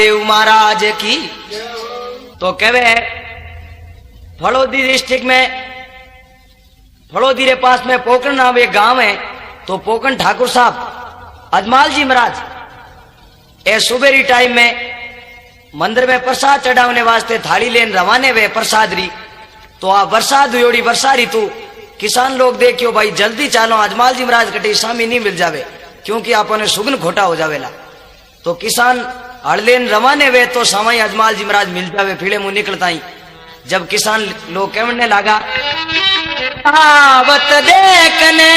रामदेव महाराज की। तो कहवे फलोदी डिस्ट्रिक्ट में फलोदी के पास में पोकरण नाम एक गांव है। तो पोकरण ठाकुर साहब अजमाल जी महाराज ए सुबेरी टाइम में मंदिर में प्रसाद चढ़ाने वास्ते थाली लेन रवाने वे प्रसाद री। तो आ बरसात हुई वर्षा ऋतु किसान लोग देखियो भाई जल्दी चालो अजमाल जी महाराज कटी सामी नहीं मिल जावे क्योंकि आपने सुगन खोटा हो जावेला। तो किसान हड़लेन रवाने वे तो सामाई अजमाल जी महाराज मिल जावे फिरे मुंह निकलता ही। जब किसान लोग कहने लगा आवत देखने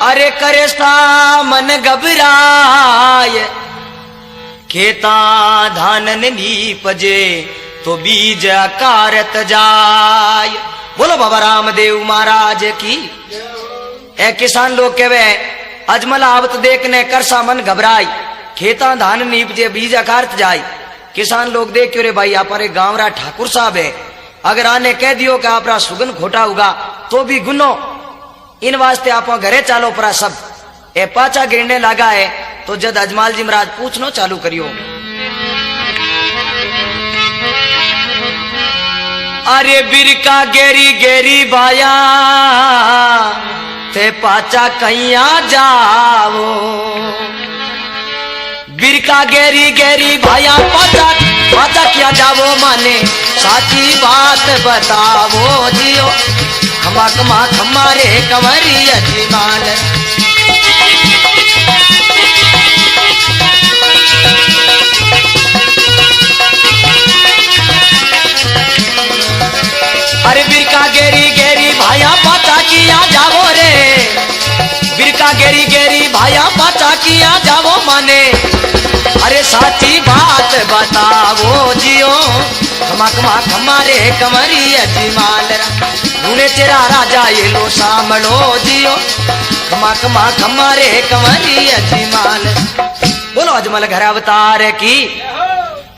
अरे करे सा मन घबराए खेता धानन नीपजे तो बीज कारत जाय। बोलो बाबा रामदेव महाराज की। ए किसान लोग कहवे अजमल आवत देखने करसा मन घबराई खेता धान नीपजे बीज कारत जाय। किसान लोग देख क्यों रे भाई आप गांव रा ठाकुर साहब है अगर आने कह दियो कि आप सुगन खोटा होगा तो भी गुनो इन वास्ते आप घरे चालो परा सब ए पाचा गिरने लगा है। तो जद अजमाल जी महाराज पूछनो चालू करियो अरे बिरका गेरी गेरी बाया थे पाचा कहिया जाओ बिरका गेरी गेरी भाया पाचा पाचा क्या जावो माने साची बात बतावो जियो खमा खमा खमारे कंवरी अजमाल। अरे बिरका गेरी गेरी भाया पाचा किया जावो रे बिरका गेरी गेरी भाया पाचा किया जावो माने अरे साची बात बतावो जियो खमा खमा खमारे कंवरी अजमाल ढूंढे तेरा राजा ये लो सामलो जियो खमा खमा खमारे कंवरी अजमाल। बोलो अजमल घर अवतार की।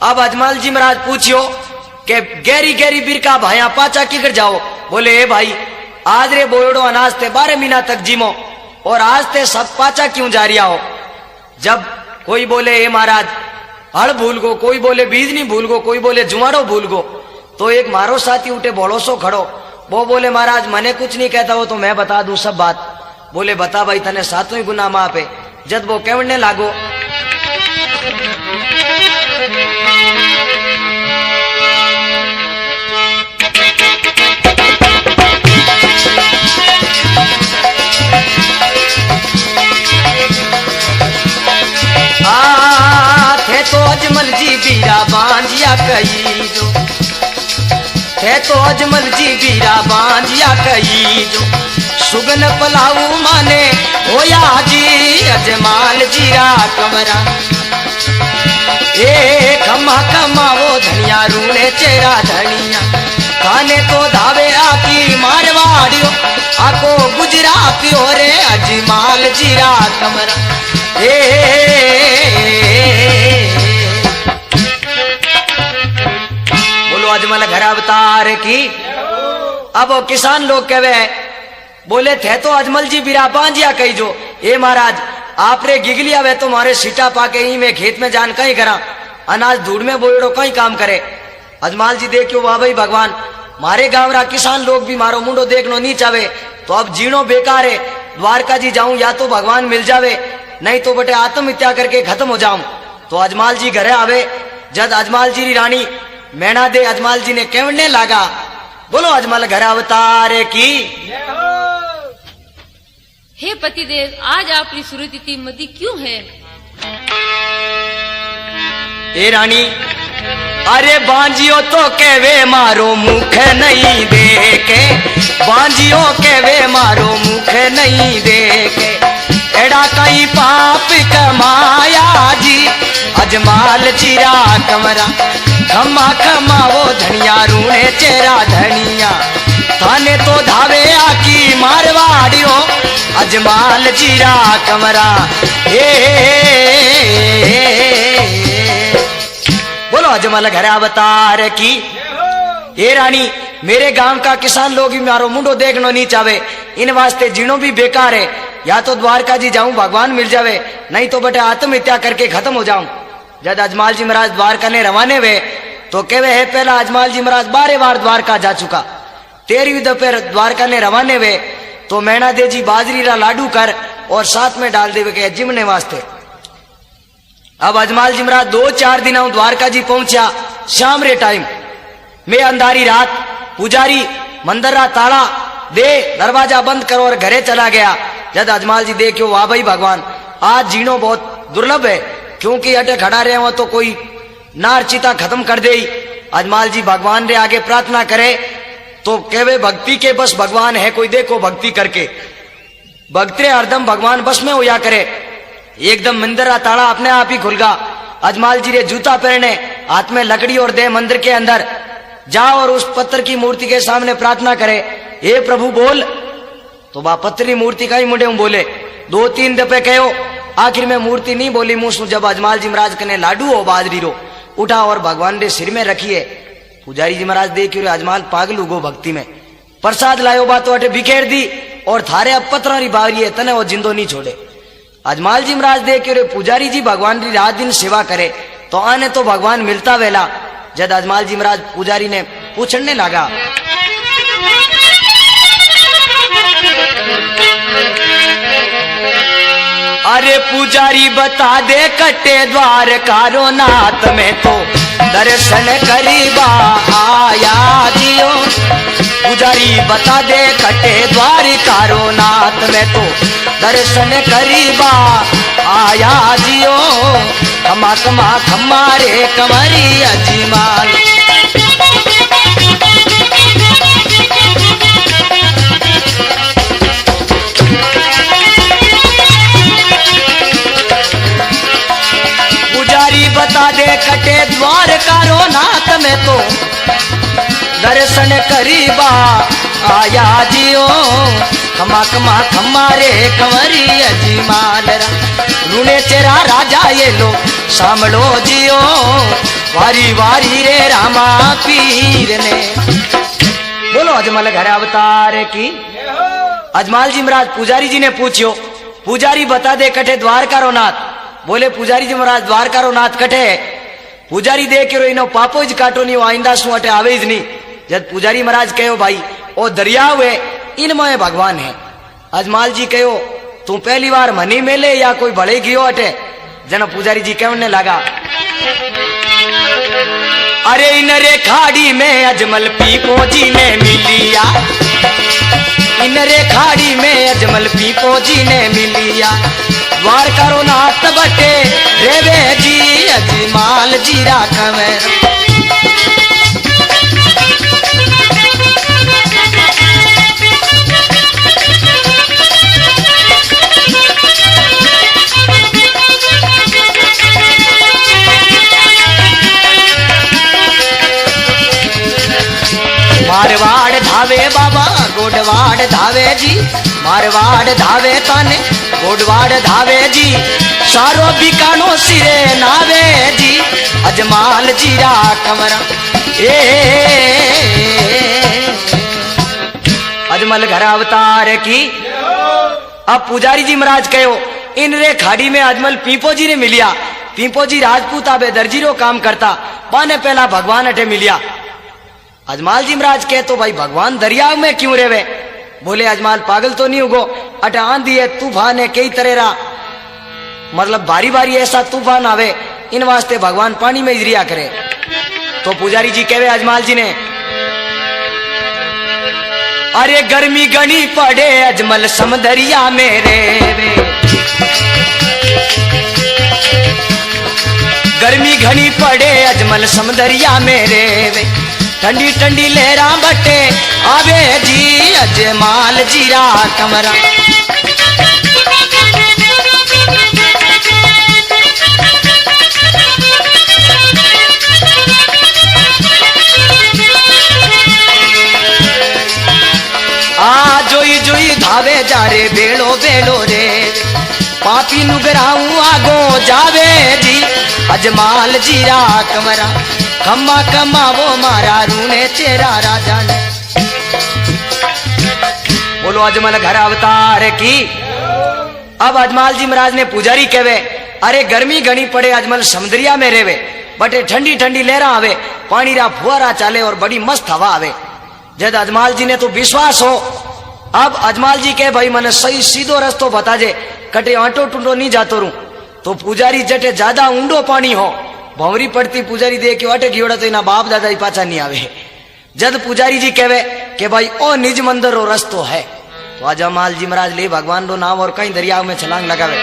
अब अजमल जी महाराज पूछियो के गहरी गहरी बिरका भाया पाचा किकर जाओ। बोले ए भाई आज रे बोयड़ो अनाज ते 12 महीना तक जिमो और आज ते सब पाचा क्यों जा रिया हो। जब कोई बोले ए महाराज हड़ भूल गो कोई बोले बीज नहीं भूल गो कोई बोले जुआड़ो भूल गो। तो एक मारो साथी उठे बोलोसो खड़ो वो बोले महाराज मने कुछ नहीं कहता हो तो मैं बता दूं सब बात। बोले बता भाई तने सातों ही गुना माफ है। जब वो कहने लागो थे तो अजमल जी बीरा बांझिया कही जो थे तो अजमल जी बीरा बांझिया कही जो सुगन पलाऊ माने होया जी अजमाल जीरा कमरा ए खमा खमा वो धनिया रूने चेहरा धनिया खाने तो धावे आकी मारवाड़ियो आको गुजरातियो रे अजमाल जीरा कमरा बोलो अजमल घर अवतार की। अब किसान लोग कहवे बोले थे तो अजमल जी बिरा बांझिया कही जो ए महाराज आप रे गिगलिया वे तो मारे सीटा पाके ही में खेत में जान कहीं करा अनाज धूड़ में बोयड़ो कहीं काम करे। अजमाल जी देखियो वाह भाई भगवान मारे गांव रा किसान लोग भी मारो मुंडो देखनो नहीं चाहे तो अब जीणो बेकार है। द्वारका जी जाऊं या तो भगवान मिल जावे नहीं तो बटे आत्महत्या करके खत्म हो जाऊं। तो अजमाल जी घरे आवे जद अजमाल जी री रानी मैना दे अजमाल जी ने कहने लगा बोलो अजमल घर अवतार की। हे पतिदेव आज आपकी सूरत इतनी मदी क्यों है। ए रानी अरे बांझियो तो कहवे मारो मुख नहीं देखे बांझियो कहवे मारो मुख नहीं देखे एड़ा कई पाप कमाया जी अजमाल जीरा कमरा खमा खमा वो धनिया रूने चेहरा धनिया थाने तो धावे आकी मारवाड़ियो अजमाल जीरा कमरा बोलो अजमल घर अवतार की। ये रानी मेरे गांव का किसान लोग भी मारो मुंडो देखनो नहीं चाहे इन वास्ते जीणो भी बेकार है। या तो द्वारका जी जाऊं भगवान मिल जावे नहीं तो बटे आत्महत्या करके खत्म हो जाऊं। जब अजमाल जी महाराज द्वारका ने रवाने हुए तो कहवे है पहला अजमाल जी महाराज 12 बार द्वारका जा चुका। 13वीं दोपहर द्वारका ने रवाने हुए तो मैना दे जी बाजरी रा लाडू कर और साथ में डाल देवे के जिमने वास्ते। अब अजमाल जी महाराज 2-4 दिन द्वारका जी पहुंचा शाम रे टाइम में अंधारी रात पुजारी मंदिर रा ताला दे दरवाजा बंद करो और घरे चला गया। जब अजमाल जी देखियो वाह भाई भगवान आज जीनो बहुत दुर्लभ है क्योंकि अटे खड़ा रहे हो तो कोई नार चिता खत्म कर दे। अजमाल जी भगवान रे आगे प्रार्थना करे तो कहवे भक्ति के बस भगवान है कोई देखो भक्ति करके भक्ति हरदम भगवान बस में होया करे। एकदम मंदिर का ताला अपने आप ही खुल गया। अजमाल जी रे जूता पहने हाथ में लकड़ी और दे मंदिर के अंदर जाओ और उस पत्थर की मूर्ति के सामने प्रार्थना करे हे प्रभु बोल। तो बा पत्थरी मूर्ति का ही मुंडे बोले 2-3 दफे कहो आखिर में मूर्ति नहीं बोली मुंह। जब अजमाल जी महाराज कने लाडू हो बाजरी रो उठा और भगवान रे सिर में रखिए। पुजारी जी महाराज देखियो अजमाल पागल उगो भक्ति में प्रसाद लायो बा तो अटे बिखेर दी और थारे अब पत्थर री बावरी है तने वो जिंदो नहीं छोड़े। अजमाल जी महाराज देखियो रे पुजारी जी भगवान री रात दिन सेवा करे तो आने तो भगवान मिलता वेला। जब अजमाल जी महाराज पुजारी ने पूछने लगा अरे पुजारी बता दे कटे द्वार कारो नाथ में तो दर्शन करीबा आया जियो। पुजारी बता दे कटे द्वार कारो नाथ में तो दर्शन करीबा आया जियो। खमा खमा खमारे कमरी अजीमाल। बता दे कटे द्वार कारो नाथ में तो दर्शन करीबा आया जियो। खमा खमा खमारे कंवरी अजीमाल रूने तेरा राजा ये लो सामलो जियो। वारी वारी रे रामा पीर ने बोलो अजमल घर अवतार की। अजमाल जी महाराज पुजारी जी ने पूछियो पुजारी बता दे कटे द्वार कारो नाथ। बोले पुजारी जी महाराज द्वारका रो नाथ कटे। पुजारी देख रो इनो पापो ज काटो नहीं आइंदा सु अटे आवे ज नहीं। जब पुजारी महाराज कहो भाई ओ दरिया हुए इनमें भगवान है। अजमाल जी कहो तू पहली बार मनी मेले या कोई बड़े गियो अटे। जन पुजारी जी कहने लगा अरे इन रे खाड़ी में अजमल पीपो जी ने मिलिया। इन रे खाड़ी में अजमल पीपो जी ने मिलिया। द्वारका रो नाथ बटे रेवे जी अजमाल जी राखवे। मारवाड़ धावे बाबा गोडवाड़ धावे जी। मारवाड़ धावे ताने गोडवाड़ धावे जी। सारो बिकानो सिरे नावे जी अजमाल जी रा कमरा। अजमल घर अवतार की। अब पुजारी जी महाराज कहो इन रे खाड़ी में अजमल पीपो जी ने मिलिया। पीपो जी राजपूत आबे दर्जी रो काम करता पाने पहला भगवान अटे मिलिया। अजमाल जी महाराज कहे तो भाई भगवान दरिया में क्यों रेवे। बोले अजमाल पागल तो नहीं होगो अटे आंधी है तूफान है कई तरह रा मतलब बारी बारी ऐसा तूफान आवे इन वास्ते भगवान पानी में इजरिया करे। तो पुजारी जी कहे अजमाल जी ने अरे गर्मी गणी पड़े अजमल समदरिया में रेवे। गर्मी घनी पड़े अजमल समदरिया में रेवे। ठंडी ठंडी लहरा बटे आवे जी अजमाल जीरा कमरा। आ जोई जोई धावे जा रे बेड़ो बेड़ो रे। पापी नुगराऊ आगो जावे जी अजमाल जीरा कमरा। खम्मा खम्मा वो मारा रूने चेरा राजा ने। बोलो अजमल घर अवतार की। अब अजमाल जी महाराज ने पुजारी कहे अरे गर्मी घनी पड़े अजमल समुद्रिया में रेवे बटे ठंडी ठंडी लहरा आवे पानी रा फुआरा चाले और बड़ी मस्त हवा आवे। जद अजमाल जी ने तो विश्वास हो। अब अजमाल जी के भाई मने सही सीधो रस्तो बता जे कटे आटो टूटो नहीं जातो रू। तो पुजारी जटे ज्यादा ऊंडो पानी हो भंवरी पड़ती पुजारी दे के अटे गियोड़ा तो इना बाप दादा ही पाछा नहीं आवे। जद पुजारी जी कहवे के भाई ओ निज मंदिर रो रस्तो है तो अजमाल जी महाराज ले भगवान रो नाम और कहीं दरिया में छलांग लगावे।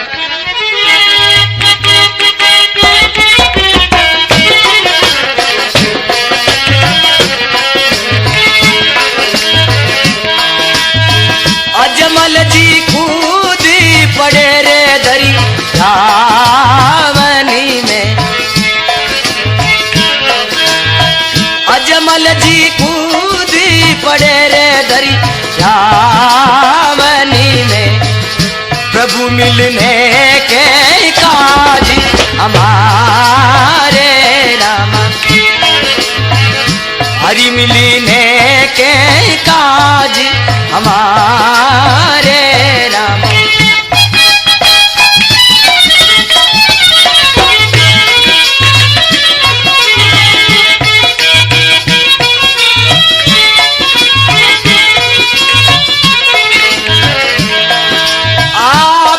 अजमल जी कूदी पड़े रे दरी धावनी में। अजमल जी कूदी पड़े रे दरी धावनी में। प्रभु मिलने के काज हमारे राम। हरि मिलने के काज हमारे राम।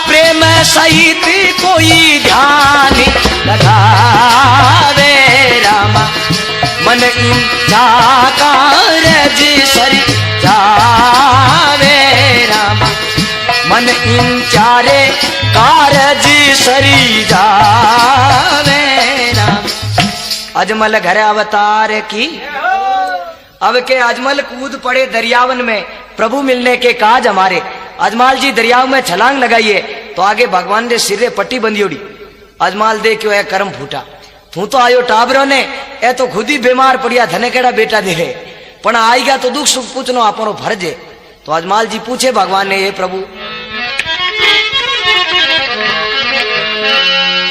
प्रेम सहित कोई ध्यान लगावे रामा। मन इच्छा कारज सरी जावे रामा। मन इंचारे कारज सरी जावे राम। अजमल घर अवतार की अब के अजमल कूद पड़े दरियावन में प्रभु मिलने के काज हमारे। अजमाल जी दरियाव में छलांग लगाइए तो आगे भगवान ने सिरे पट्टी बंदी उड़ी। अजमाल दे क्यों कर्म फूटा तू तो आयो टाबरो ने ए तो खुद ही बीमार पड़िया धने केड़ा बेटा दे पण आई गया तो दुख सुख पूछनो अपनो फर्ज है। तो अजमाल जी पूछे भगवान ने ये प्रभु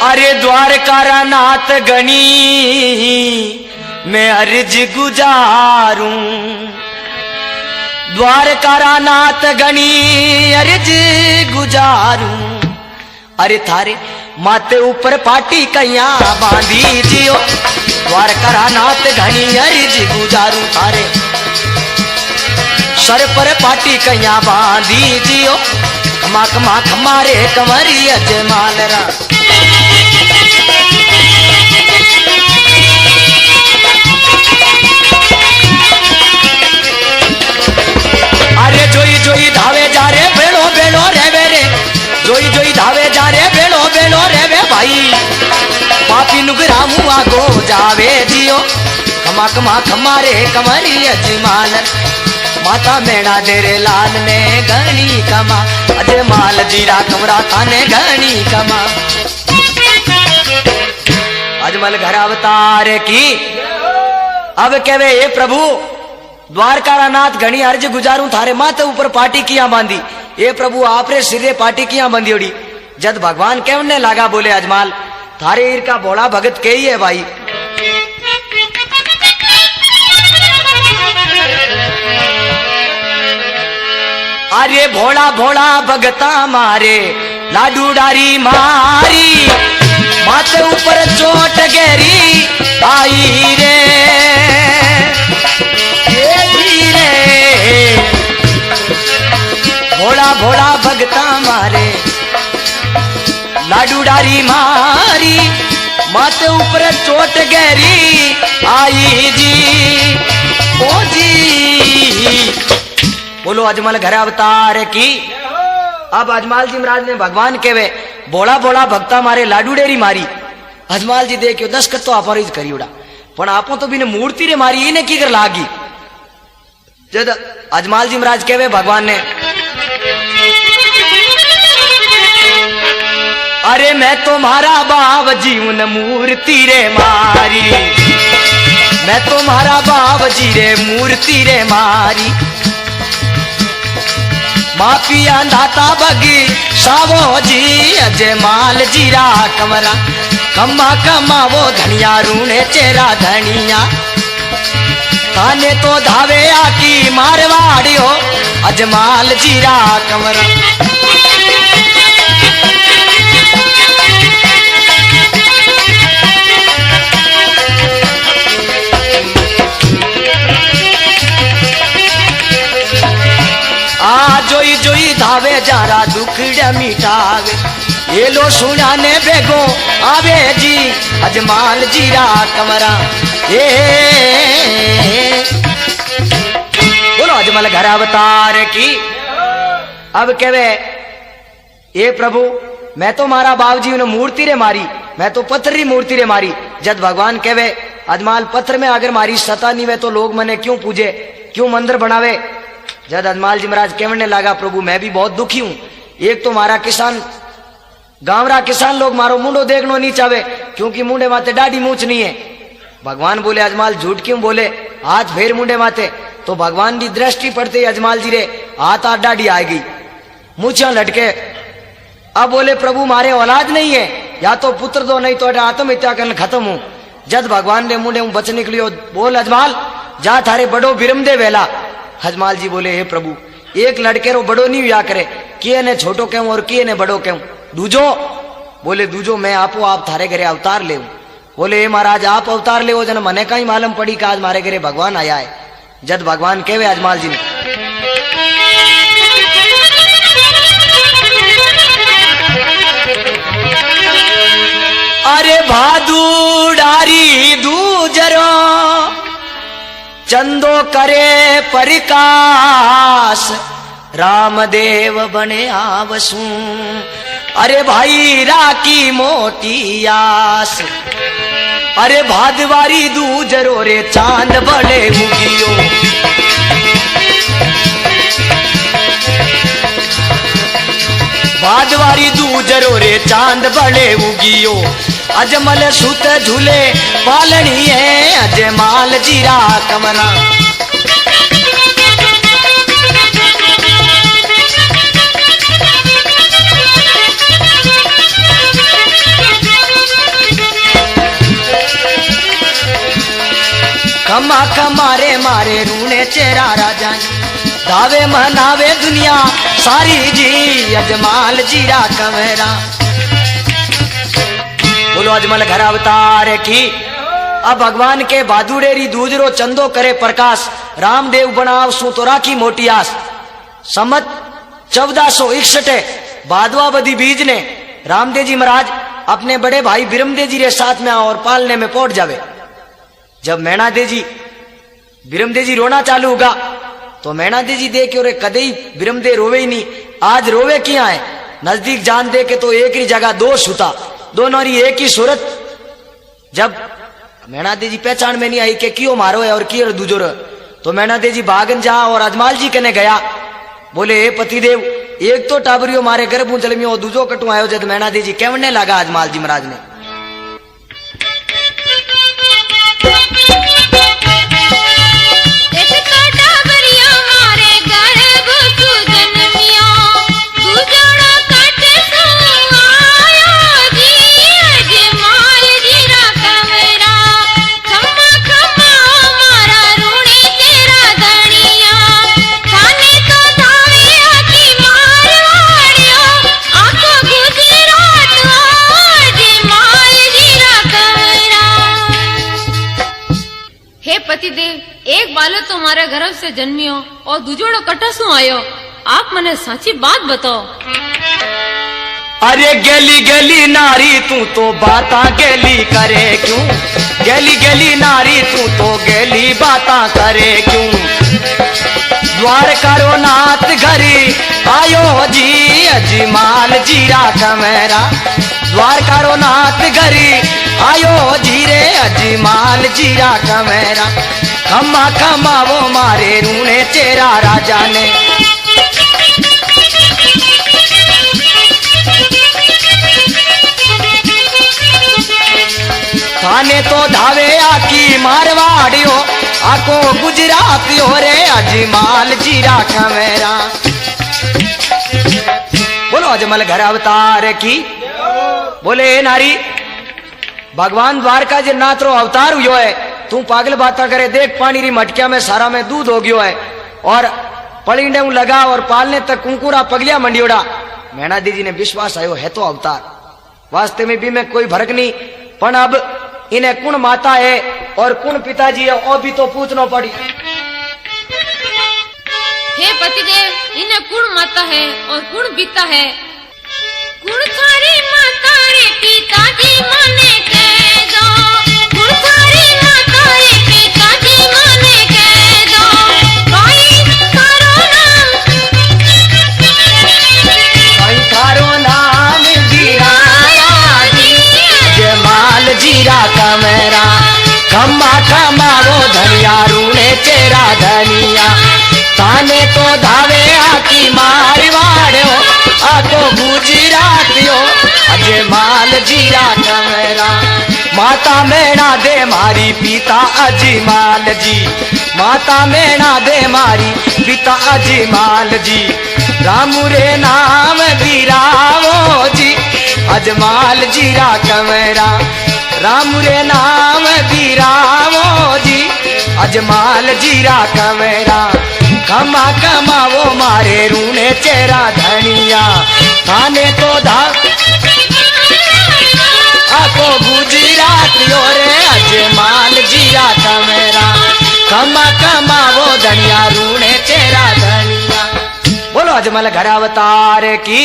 अरे द्वारका नाथ गणी मैं अर्ज गुजारूं। द्वारका नाथ गणी अर्ज गुजारूं। अरे थारे माते ऊपर पाटी कैया बांधी जियो। द्वारका नाथ घनी अर्ज गुजारूं। थारे सर पर पाटी कैया बांधी जियो। कमा कमा खमारे कंवरी अजमाल रा। अरे जोई जोई धावे जा रे बेड़ो बेड़ो रे बेरे। जोई जोई धावे जा रे बेड़ो बेड़ो रे बे भाई। पापी नुगरा मुआ गो जावे जियो। कमा कमा खमारे कंवरी अजमाल। माता मेणा देरे लाल ने घनी कमा। अजमाल जीरा कमरा थाने घनी कमा। अजमल घर अवतार की अब कहवे ये प्रभु द्वारका नाथ घनी अर्ज गुजारूं। थारे माथे ऊपर पाटी किया बांधी। ये प्रभु आपरे सिरे पाटी किया बांधी उड़ी। जद भगवान कहने लागा बोले अजमाल थारे ईर का भोला भगत के ही है भाई। अरे भोला भोला भगता मारे लाडू डारी मारी। माथे ऊपर चोट गहरी आई रे। भोला भोला भगता मारे लाडू डारी मारी। माथे ऊपर चोट गहरी आई जी। ओ जी बोलो अजमल घर अवतार की। अब अजमाल जी महाराज ने भगवान केवे भोला भोला भक्ता मारे लाडू डेरी मारी। अजमाल जी देखियो दस्खत तो आप करी उड़ा पण आपो तो बिने मूर्ति रे मारी इने की कर लागी। जद अजमाल जी महाराज केवे भगवान ने अरे मैं तुम्हारा बाप जीवन मूर्ति रे मारी। मैं तुम्हारा बाप जी रे मूर्ति रे मारी। मापिया दाता बगी सावो जी अजमाल जीरा कमरा। कमा कमा वो धनिया रूने चेरा धनिया। थाने तो धावे आकी मारवाड़ी हो अजमाल जीरा कमरा। जोई जोई धावे जारा दुखड़े मिटावे ये लो सुनाने बेगो आवे जी अजमाल जीरा कमरा ये बोलो अजमल घर अवतार की। अब कहवे ये प्रभु मैं तो मारा बाबूजी ने मूर्ति रे मारी, मैं तो पत्थर री मूर्ति रे मारी। जब भगवान कहवे अजमाल पत्थर में अगर मारी सता नहीं वे तो लोग मने क्यों पूजे, क्यों मंदिर बनावे। जब अजमाल जी महाराज कहने लगा प्रभु मैं भी बहुत दुखी हूं, एक तो मारा किसान गांवरा किसान लोग मारो मुंडो देखनो नहीं चाहे क्योंकि मुंडे माते डाडी मूछ नहीं है। भगवान बोले अजमाल झूठ क्यों बोले, हाथ फेर मुंडे माते। तो भगवान की दृष्टि पड़ते ही अजमाल जी रे हाथ हाथ डाडी आ गई, मूछा लटके। अब बोले प्रभु मारे औलाद नहीं है, या तो पुत्र दो नहीं तो आत्महत्या करने खत्म हूं। जब भगवान ने मुंडे बच निकलियो बोल अजमाल जा थारे बड़ो बिरम दे वेला। अजमाल जी बोले हे प्रभु एक लड़के रो बड़ो नहीं हुआ करे, किए ने छोटो कहूं और किए ने बड़ो कहूं। दूजो बोले दूजो मैं आपो आप थारे घरे अवतार ले। बोले हे महाराज आप अवतार ले जन मने कहीं मालूम पड़ी कि आज मारे घरे भगवान आया है। जब भगवान कहवे अजमाल जी ने अरे भादू डारी दूजरो चंदो करे परिकास रामदेव बने आवसू। अरे भाई राकी मोटी आस अरे भादवारी दूजरो रे चांद बड़े उगियो। भादवारी दूजरो रे चांद बड़े उगियो। अजमल सुत झूले पालनी है अजमाल जीरा कमरा। खमा खमारे मारे रूने चेहरा राजा दावे मनावे दुनिया सारी जी अजमाल जीरा कमरा। बोलो अजमल घर अवतार की। अब भगवान के बादुड़ेरी दूजरो चंदो करे प्रकाश रामदेव बनाव सू तो राखी मोटी आस। सम्मत 1461 बादवा बदी बीज ने रामदेव जी महाराज अपने बड़े भाई बिरमदेव जी के साथ में और पालने में पहुंच जावे। जब मैणादेव जी बिरमदेव जी रोना चालू होगा तो मैणादेव जी देख के कदे ही बिरमदेव रोवे ही नहीं, आज रोवे क्या है। नजदीक जान दे के तो एक ही जगह दो सुता दोनों एक ही सूरत। जब मैणादेव जी पहचान में नहीं आई कि क्यों मारो है और क्यों दूजो रो, तो मैणादेव जी भागन जा और अजमाल जी कने गया। बोले हे पतिदेव एक तो टाबरियो मारे गर्भ चल में और दूजो कटू आयो। जब मैणादेव जी कहने लगा अजमाल जी महाराज ने एक बालक तो हमारे घर से जन्मियो और दूजोड़ो कटसू आयो, आप मने साची बात बताओ। अरे गेली गेली नारी तू तो बाता गेली करे क्यों, गेली गेली नारी तू तो गेली बाता करे क्यों। द्वार करो नाथ घरी आयो जी अजमाल जीरा कमेरा। द्वार करो नाथ घरी आयो जीरे अजमाल जीरा कमेरा। खम्मा खम्मा वो मारे रूने चेरा राजा ने। थाने तो धावे आकी मारवाड़ियो आको गुजरातियो रे अजमाल जीरा कमेरा। बोलो अजमल घर अवतार की। बोले नारी भगवान द्वारका जी नाथ रो अवतार हुयो है, तू पागल बाता करे। देख पानी री मटकिया में सारा में दूध हो गयो है और पलिंडे लगा और पालने तक कुंकुरा पगलिया मंडियोड़ा। मैणादेव जी ने विश्वास आयो है तो अवतार, वास्तव में भी में कोई फर्क नहीं। पण अब इन्हें कौन माता है और कौन पिताजी है और भी तो पूछना पड़ी। हे पतिदेव, इन्हें कुण माता है और कुण पिता है? कुण थारी माता रे पिताजी माने कह दो, कुण थारी माता रे पिताजी माने कह दो, भाई थारो नाम, भाई थारो नाम जीरा जी, जमाल जीरा कमरा, खम्मा खमावो धनिया रूने चेरा धनिया, ताने तो धावे आकी मारवाड़ो, आको गुजरातियो, अजे माल जीरा कमरा, माता मेणा दे मारी पिता अजमाल जी, माता मेणा दे मारी पिता अजमाल जी, रामू रे नाम दीरावो जी, अजमाल जीरा कमरा, रामू रे नाम दीरावो जी, अजमाल जीरा कमरा, खमा कमावो मारे रूने चेरा धनिया, थाने तो धा आको गुजरातियो रे, अजमाल जीरा कमरा, खमा कमावो धनिया रूने चेरा धनिया। बोलो अजमल घर अवतार की,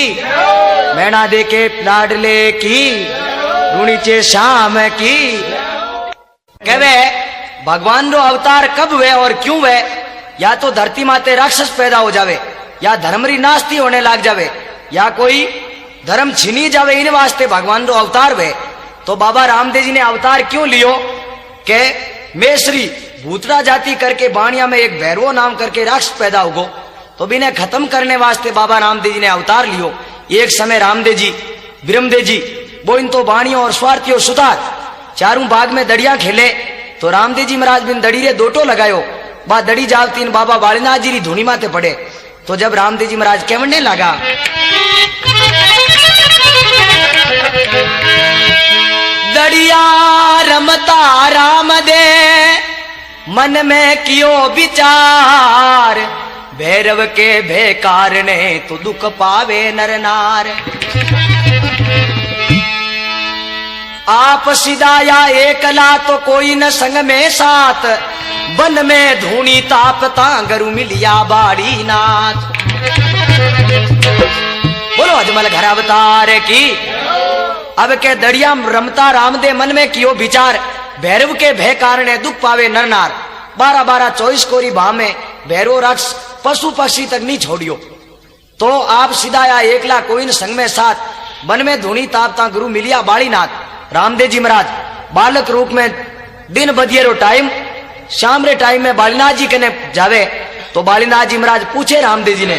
मैना दे के लाडले की, रूणीचे शाम की। कहवे भगवान रो अवतार कब हुए और क्यों हुए? या तो धरती माते राक्षस पैदा हो जावे, या धर्मरी नास्ती होने लग जावे, या कोई धर्म छीनी जावे, इन वास्ते भगवान रो अवतार हुए। तो बाबा रामदेव जी ने अवतार क्यों लियो? के मेसरी भूतड़ा जाति करके बाणिया में एक भैरवो नाम करके राक्षस पैदा होगो, तो बिने खत्म करने वास्ते बाबा रामदेव जी ने अवतार लियो। एक समय रामदेव जी ब्रह्मदेव जी वो इन तो बाणियों और स्वार्थियों सुतार चारों बाग में दड़िया खेले, तो रामदेव जी महाराज बिन दड़ी रे दोटो लगायो, बा दड़ी जावती बाबा बालीनाथ जी री धुनी माते पड़े। तो जब रामदेव जी महाराज कहने लगा, दड़िया रमता राम दे मन में कियो विचार, भैरव के भेकार ने तो दुख पावे नर नार, आप सिदाया एकला तो कोई न संग में साथ, वन में धूनी ताप तांगरु मिलिया बाड़ी नाथ। बोलो अजमल घर अवतार की। अब के दड़िया रमता राम दे मन में कियो विचार, भैरव के भय कारणे दुख पावे नर नार, 12-12 24 कोरी भा में भैरव राक्ष पशु पक्षी तक नहीं छोड़ियो। तो आप सिदाया एकला कोई न संग में साथ, वन में धूनी ताप तांगरु मिलिया बाड़ी नाथ। रामदेव जी महाराज बालक रूप में दिन बदियरो टाइम शाम रे टाइम में बालीनाथ जी कने जावे, तो बालीनाथ जी महाराज पूछे रामदेव जी ने,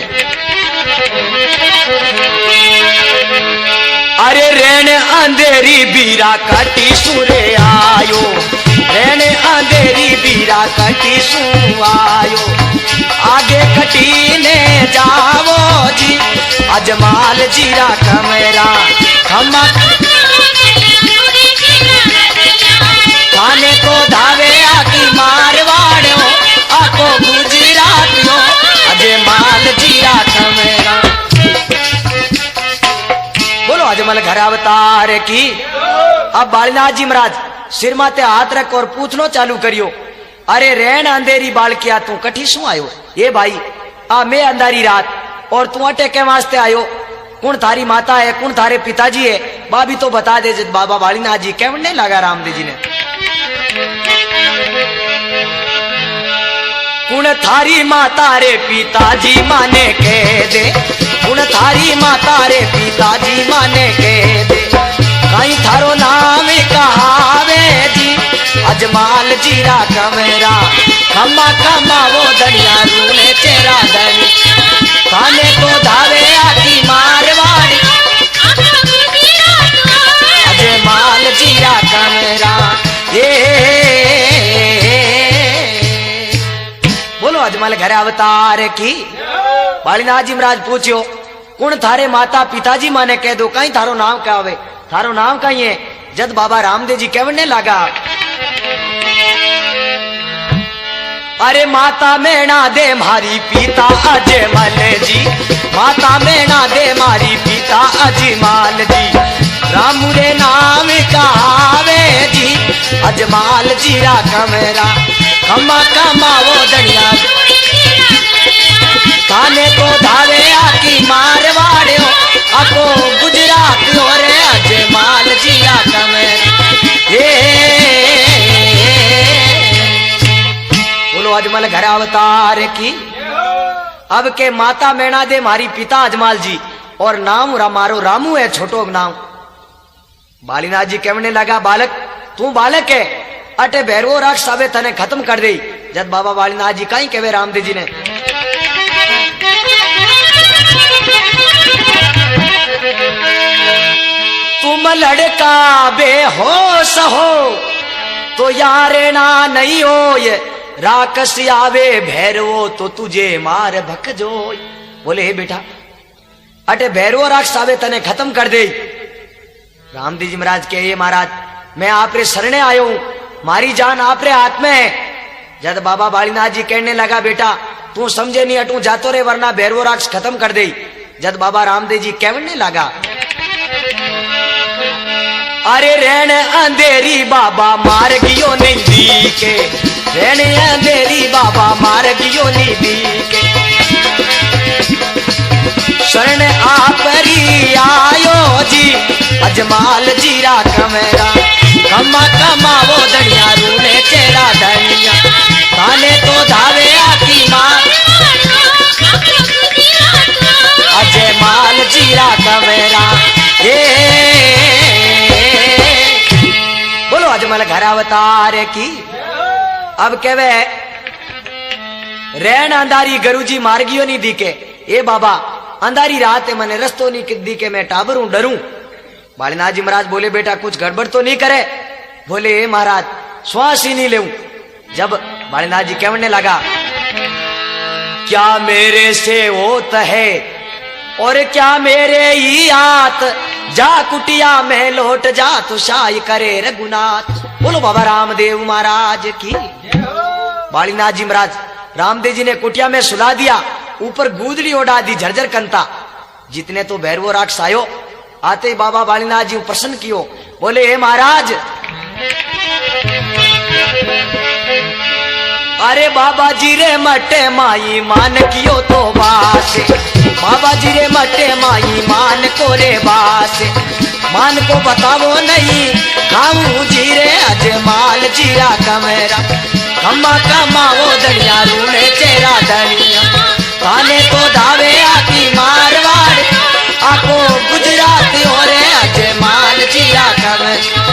अरे रेण अंधेरी बीरा कटी सुरे आयो, रेण अंधेरी बीरा कटी सु आयो, आगे कटी ने जावो जी, अजमाल जीरा कमरा, खमा थाने तो धावे आकी मारवाड़ो, आको गुजरातियो, अजमाल जीरा कमरा। बोलो अजमल घर अवतार की। अब बालीनाथ जी महाराज सिर माते हाथ रख और पूछनो चालू करियो, अरे रेण अंधेरी बाल किया तू कठी शू आयो? ये भाई आ मैं अंधारी रात और तू अटे के वास्ते आयो, कौन थारी माता है, कौन थारे पिताजी है, बाबी तो बता दे। जब बाबा बालीनाथ जी कहने लगा रामदेव जी ने, कुण थारी माता रे पिताजी माने के दे, कुण थारी माता रे पिताजी माने के दे, कहीं थारो नाम कहावे जी, अजमाल जीरा कमरा, खम्मा खमावो धनिया रूने चेरा धनी, थाने तो धावे आकी मारवाड़ी, अजमाल जीरा कमरा। बोलो अजमल घर अवतार की। बालीनाथ जी महाराज पूछो, कौन थारे माता पिताजी माने कह दो, कहीं थारो नाम क्या होवे, थारो नाम कहीं है? जद बाबा रामदेव जी कहने लगा, अरे माता मेणा दे मारी पिता अजमल जी, माता मेणा दे मारी पिता अजमाल जी, रामू रे नाम कहावे जी, अजमाल जीरा कमरा, खम्मा कमावो धनिया, थाने तो धावे आकी मारवाड़ो आको गुजरात और अजमाल जीरा कमेरा बोलो अजमल घर अवतार की। अब के माता मैना दे मारी पिता अजमाल जी और नाम मारो रामू है छोटो नाम। बालीनाथ जी कहने लगा बालक तू बालक है अटे भैरवो राक्षस आवे तने खत्म कर दे। जब बाबा बालीनाथ जी कहीं कहे रामदेव जी ने तुम लड़का बेहोश हो तो यारे ना नहीं हो ये राक्षस आवे भैरवो तो तुझे मार भक जो। बोले हे बेटा अटे भैरवो राक्षस आवे तने खत्म कर दे। रामदेव जी महाराज के ये महाराज मैं आपरे शरणे आयो हूं मारी जान आपरे हाथ में है। जब बाबा बालीनाथ जी कहने लगा बेटा तू समझे नहीं अटू जातो रे वरना भैरवो राक्षस खत्म कर दे। जब बाबा रामदेव जी कहने लगा अरे रहन अंधेरी बाबा मार गियो नहीं दी के रहन अंधेरी बाबा मार गियो नहीं दी के शरण आपरी आयो जी अजमाल जीरा कमेरा कमा कमा वो धनिया रूने चेरा धनिया ताने तो धावे आकी मार अजमाल जीरा कमेरा बोलो अजमल घर अवतार की। अब कहवे रैन अंधारी गुरुजी मार्गियो नहीं दिखे ए बाबा अंधारी रात है मने रस्तो नहीं दिखे मैं टाबरू डरूं। बालीनाथ जी महाराज बोले बेटा कुछ गड़बड़ तो नहीं करे। बोले ए महाराज श्वास ही नहीं ले। जब बालीनाथ जी कहने लगा क्या मेरे से होत है और क्या मेरे ही हाथ जा कुटिया में लौट जा तो शाही करे रघुनाथ। बोलो बाबा रामदेव महाराज की। बालीनाथ जी महाराज रामदेव जी ने कुटिया में सुला दिया ऊपर गूदड़ी ओढ़ा दी झरझर कंता। जितने तो भैरवो राक्षस आयो आते ही बाबा बालीनाथ जी प्रसन्न कियो। बोले हे महाराज अरे बाबा जी रे मटे माई मान कियो तो बासे बाबा जी रे मटे माई मान को रे बासे मान को बतावो नहीं खाऊं जीरे अजमाल जीरा कमेरा खम्मा कमा वो धनिया रूने चेरा धनिया ताने तो धावे आकी मारवाड़ आको गुजरात और अजमाल जीरा कमेरा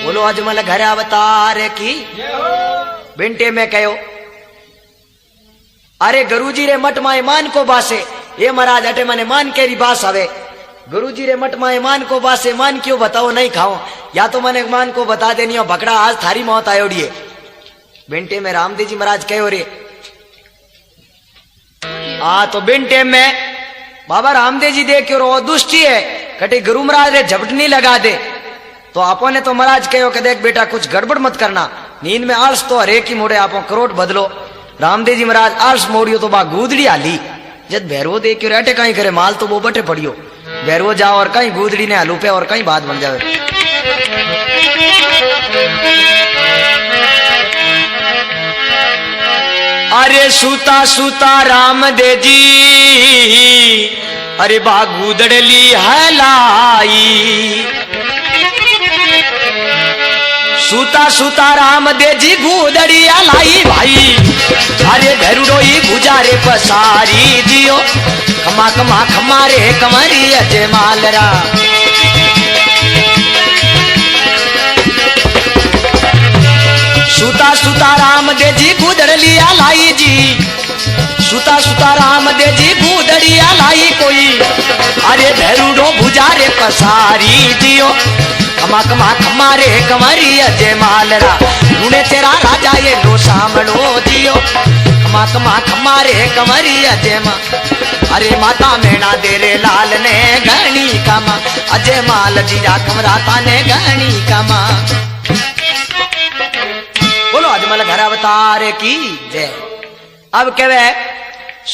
बोलो अजमल घर अवतार की। बिंटे में कहो अरे गुरुजी रे मठ माए मान को बासे ये महाराज अटे मने मान केरी बास आवे गुरुजी रे मठ माए मान को बासे मान क्यों बताओ नहीं खाओ या तो मैंने मान को बता देनी हो भकड़ा आज थारी मौत आयोड़िए। बिंटे में रामदेव जी महाराज कहो रे तो बिंटे में बाबा रामदेव जी देख रो दुष्टि है कटे गुरु महाराज रे झपटनी लगा दे तो आपो ने तो महाराज कहो कि देख बेटा कुछ गड़बड़ मत करना नींद में आलस तो हरेक ही मोड़े आपो करोट बदलो। रामदेव जी महाराज आलस मोड़ियो तो बा गूदड़ी आली जब भैरवो देख के रेटे कहीं करे माल तो वो बटे पड़ियो भैरवो जाओ और कहीं गूदड़ी ने आलू पे और कहीं बात बन जावे। अरे सूता सूता रामदेव जी अरे बा गूदड़ली हलाई सूता सूता रामदेव जी गूदड़िया लाई भाई अरे भैरुडो ही गुजारे पसारी दियो खमा खमा खमारे कमरी अजमालरा सूता सूता रामदेव जी गूदड़िया लाई जी सूता सूता रामदेव जी गूदड़िया लाई कोई अरे भैरुडो गुजारे पसारी दियो खमा खमा खमारे कमरी अजमालरा लूने तेरा राजा ये लो सामनो जियो खमा खमा खमारे कमरी अजमा अरे माता मेना देरे लाल ने गणी कमा अजमाल जीरा कमरा ताने गणी कमा। बोलो अजमल घर अवतार की जय। अब कहवे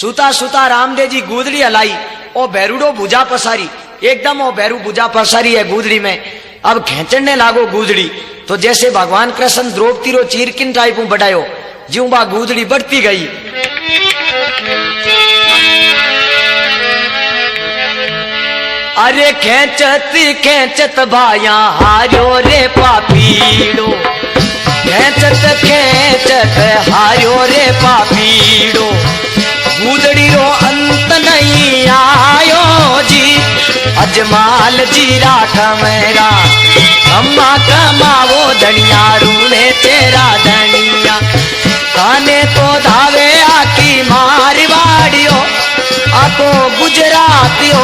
सूता सूता रामदेव जी गूदड़ी हलाई ओ भैरुडो भुजा पसारी एकदम ओ भैरू भुजा पसारी है गूदड़ी में। अब खेचने लागो गूदड़ी तो जैसे भगवान कृष्ण द्रौपदी रो चीरकिन टाइप बढ़ायो ज्यों बा गूदड़ी बढ़ती गई। अरे खेचत खेचत भाया हारो रे पापीड़ो, खेचत खेचत हारो रे पापीड़ो, गूदड़ी रो अंत नहीं आयो जी, अजमाल जीरा कमेरा अम्मा कमावो धनिया रूने तेरा धनिया, काने तो धावे आकी मारवाड़ियो, आको गुजरातियो,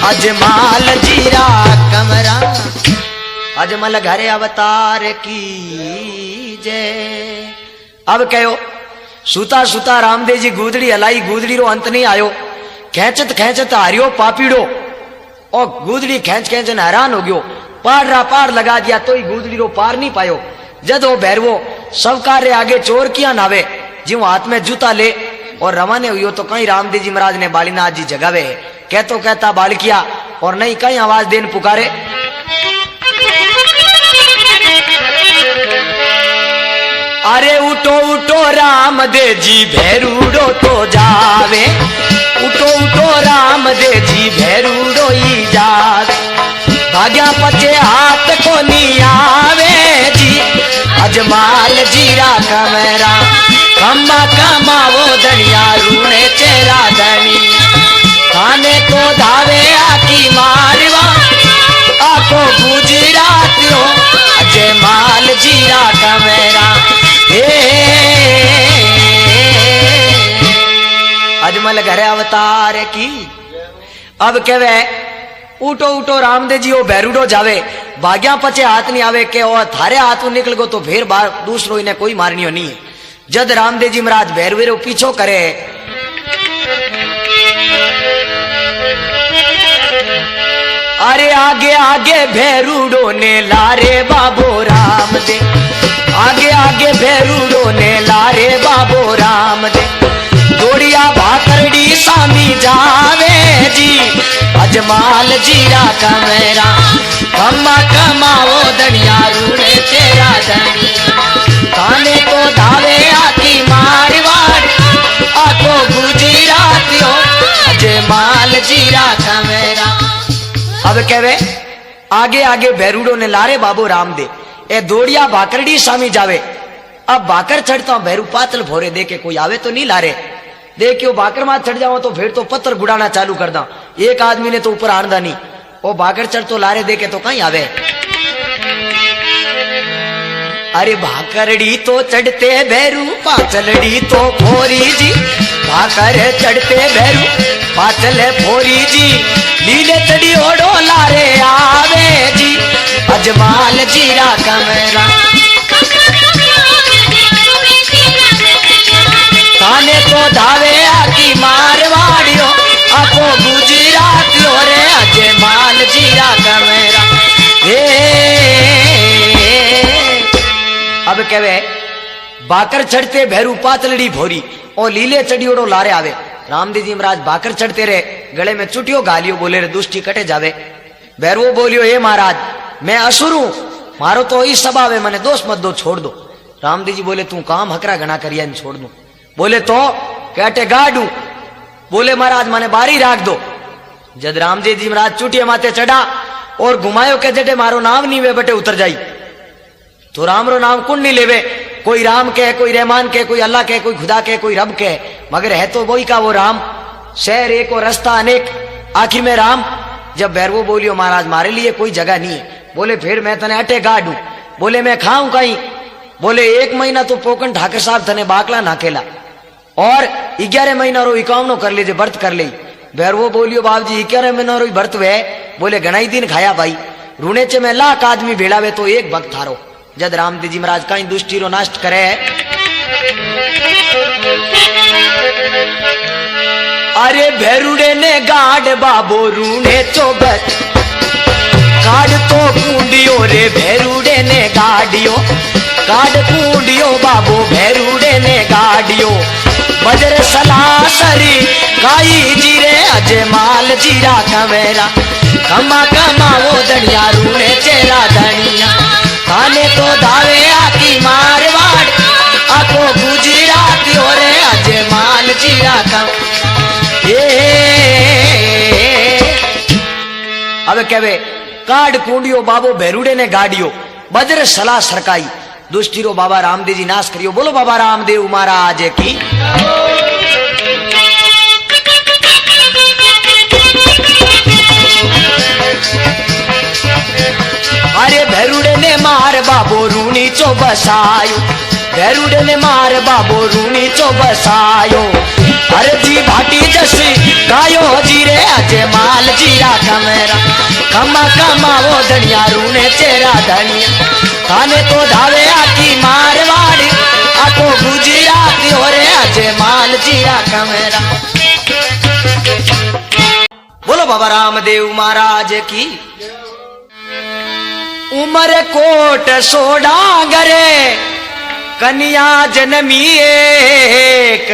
अजमाल जीरा कमरा, अजमल घरे अवतार की जय। अब कहो सुता सुता रामदेव जी गूदड़ी हलाई, गूदड़ी रो अंत नहीं आयो, खेचत खेचत हारियो पापीड़ो, और गूदड़ी खेच खेच हैरान हो गयो, पार लगा दिया तो ही गूदड़ी रो पार नहीं पायो। जद वो भैरवो सब कार्य आगे चोर किया नावे, जिव हाथ में जूता ले और रवाने हुई तो कहीं रामदेव जी महाराज ने बालीनाथ जी जगावे, कहतो कहता बाल किया और नहीं कहीं आवाज देन पुकारे, अरे उठो उठो रामदेव जी भैरूडो तो जावे, उठो उठो रामदेव जी भैरूडो ही जावे, भाग्या पचे हाथ को नहीं आवे जी, अजमाल जीरा कमेरा कम्मा कमावो धनिया रूने चेरा धनिया, खाने तो धावे आकी मारवा, आको गुजरातियो, अजमाल जीरा कमेरा अजमल घरे अवतार की। अब कहवे उठो उठो रामदेव जी ओ भैरूडो जावे, भाग्या पचे हाथ नहीं आवे के और थारे हाथ निकल गो तो फिर बार दूसरो इन्हें कोई मारनियो नहीं। जद रामदेव जी महाराज भैरवेरो पीछो करे, अरे आगे आगे भैरूडो ने लारे बाबो रामदेव, आगे आगे भैरूडो ने लारे बाबो रामदेव, दौड़िया भाकरड़ी सामी जावे जी, अजमाल जीरा कमेरा कम्मा कमावो धनिया रूने तेरा धनिया, खाने तो धावे आकी मारवाड़, आको गुजरातियो, अजमाल जीरा कमेरा। अब कहवे आगे आगे भैरूडो ने लारे बाबू रामदेव, ए दौड़िया भाकरड़ी सामी जावे। अब भाकर चढ़ता हूं भैरू पातल भोरे देखे कोई आवे तो नहीं लारे, देखियो भाकर मात चढ़ जाओ तो फिर तो पत्थर गुड़ाना चालू कर दा, एक आदमी ने तो ऊपर आंदा नहीं, वो भाकर चढ़ तो लारे देखे तो कहीं आवे। अरे भाकरड़ी तो चढ़ते भैरू पाचलड़ी तो फोरी जी, भाकर चढ़ते भैरू पाचल फोरी जी, लीले चढ़ी ओडो लारे आवे जी, अजमाल जीरा कमेरा खाने तो धावे आकी मारवाड़ियो, आपो गुजरातियो रे, अजमाल जीरा कमेरा। अब कहवे बाकर चढ़ते भैरू पातलड़ी भोरी और लीले चढ़ियोड़ो लारे आवे। रामदेव जी महाराज बाकर चढ़ते रहे, गले में चुटियो गालियो बोले रे दुष्टी कटे जावे। भैरवो बोलियो हे महाराज मैं असुर हूं, मारो तो इस स्वभाव है, मने दोष मत दो, छोड़ दो। रामदेव जी बोले तू काम हकरा घना करिया छोड़ दू। बोले तो कहते गाड़ू, बोले महाराज माने बारी राख दो। जद रामदेव जी महाराज चुटिया माथे चढ़ा और घुमायो के जटे मारो नाम नहीं वे बटे उतर जाई, तो राम रो नाम कुण नहीं लेवे, कोई राम के, कोई रहमान के, कोई अल्लाह के, कोई खुदा के, कोई रब के, मगर है तो वही का वो राम। शहर एक और रास्ता अनेक, आखिर में राम। जब भैरवो बोलियो महाराज मारे लिए कोई जगह नहीं है, बोले फिर मैं तने अटे गाड़ू। बोले मैं खाऊं कहीं, बोले 1 महीना तो पोकन ठाकर साहब तने बाकला नाकेला और 11 महीना रो इकावनो कर लीजिए, व्रत कर ले। भैरवो बोलियो बाप जी 11 महीना रो व्रत वे, बोले घनाई दिन खाया भाई, रूने चे में लाख आदमी भेड़ावे तो एक भक्त थारो। जद रामदेव जी महाराज कहीं दुष्टि रो नष्ट करे, अरे भैरूडे ने गाड़ बाबो रूने चोबत, गाड़ तो कूंडियो रे भैरूडे ने गाड़ियो, गाड़ कूंडियो बाबो भैरूडे ने गाड़ियो, बजर सलासरी काई जीरे अजमाल जीरा कमेरा, कमा कमावो धनिया रूने चेरा धनिया, खाने तो दावे आकी मारवाड़, आको गुजी अब कहवे काड कूंडियो बाबो भेरुडे ने गाड़ियो बजर सला सरकाई दुष्टिरो बाबा रामदेव जी नाश करियो। बोलो बाबा रामदेव महाराज की। अरे भेरुडे ने मार बाबो रूनी चो बसायो, भेरुडे ने मार बाबो रूनी चो बसायो। अरे जी भाटी जसी गायो जीरे अजे माल जीरा खमेरा खमा खमा वो धनिया रूने चेरा धनिया थाने तो धावे आकी मारवाड़ी आको गुजराती हो रे अजे माल जीरा खमेरा। बोलो बाबा रामदेव महाराज की। उमर कोट सोडांगरे कन्या जन्मी एक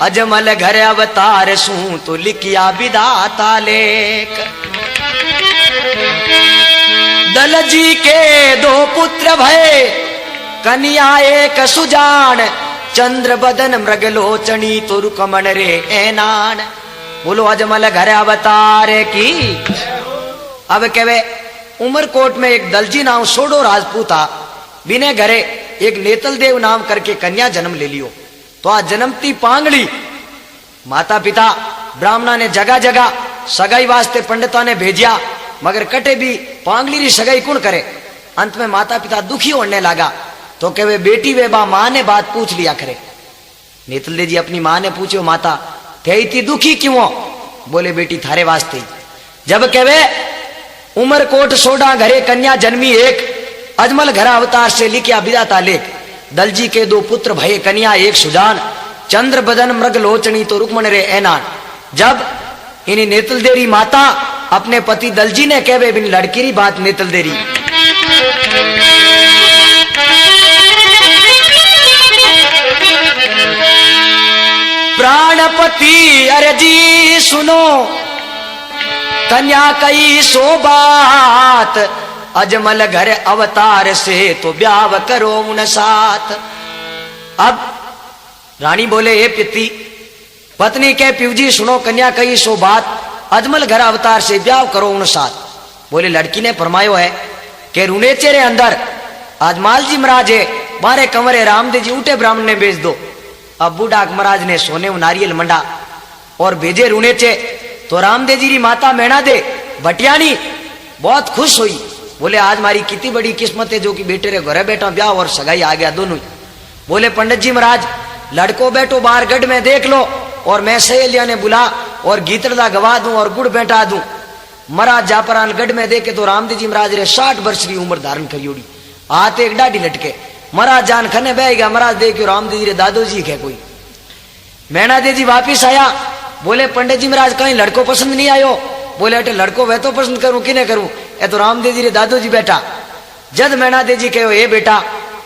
अजमल घर अवतार सू तो लिखिया विधाता लेख। दलजी के दो पुत्र भय कन्या एक सुजान चंद्र बदन मृगलोचनी तो रुकमण रे ऐनान। बोलो अजमल घर अवतार की। अब कहवे उमरकोट में एक दलजी नाम सोडो राजपूत था बिने घरे एक नेतल देव नाम करके कन्या जन्म ले लियो। तो आ जन्मती पांगड़ी माता पिता ब्राह्मणा ने जगह जगह सगाई वास्ते पंडिता ने भेजिया मगर कटे भी पांगड़ी री सगाई कौन करे। अंत में माता पिता दुखी होने लगा तो कहे वे बेटी वे बा मां ने बात पूछ लिया करे। नेतल देव जी अपनी मां ने पूछो माता थे इतनी दुखी क्यों हो। बोले बेटी थारे वास्ते। जब कहे उमरकोट सोडा घरे कन्या जन्मी एक अजमल घर अवतार से लिखिया विधाता लेख। दलजी के दो पुत्र भय कन्या एक सुजान चंद्र बदन मृग लोचनी तो रुकमण रे ऐनान। जब इन्हीं नेतल देरी माता अपने पति दलजी ने कहवे बिन लड़की री बात नेतल देरी। प्राणपति अरे जी सुनो कन्या कई सो बात अजमल घर अवतार से तो ब्याह करो उन साथ। अब रानी बोले हे पिती पत्नी के प्यूजी सुनो कन्या कई सो बात अजमल घर अवतार से ब्याह करो उन साथ। बोले लड़की ने फरमायो है कि रुनेचे रे अंदर आज माल जी महाराज है बारे कंवरे रामदेव जी उठे ब्राह्मण ने भेज दो। अब बूढ़ा महाराज ने सोने नारियल मंडा और भेजे रुनेचे। तो रामदेव जी री माता मैणा दे भटियानी बहुत खुश हुई। बोले आज मारी कितनी बड़ी किस्मत है जो कि बेटे रे घरे बैठा ब्याह और सगाई आ गया दोनों ही। बोले पंडित जी महाराज लड़को बैठो बाहर गढ़ में देख लो और मैं सहेलिया ने बुला और गीतड़ा गवा दूं और गुड़ बैठा दूं। महाराज जापरान गढ़ में देखे तो रामदेव जी महाराज रे 60 वर्ष की उम्र धारण करियोड़ी हाथ एक डाढ़ी लटके। महाराज जान खने बह गया। महाराज देखियो रामदेव जी रे दादो जी के कोई। मैणा देव जी वापिस आया। बोले पंडित जी महाराज कहीं लड़को पसंद नहीं आयो। बोले अटे लड़को वह तो पसंद करूं किने करूं ए तो रामदेव जी रे दादो जी बेटा। जद मैणा देव जी कहो ए बेटा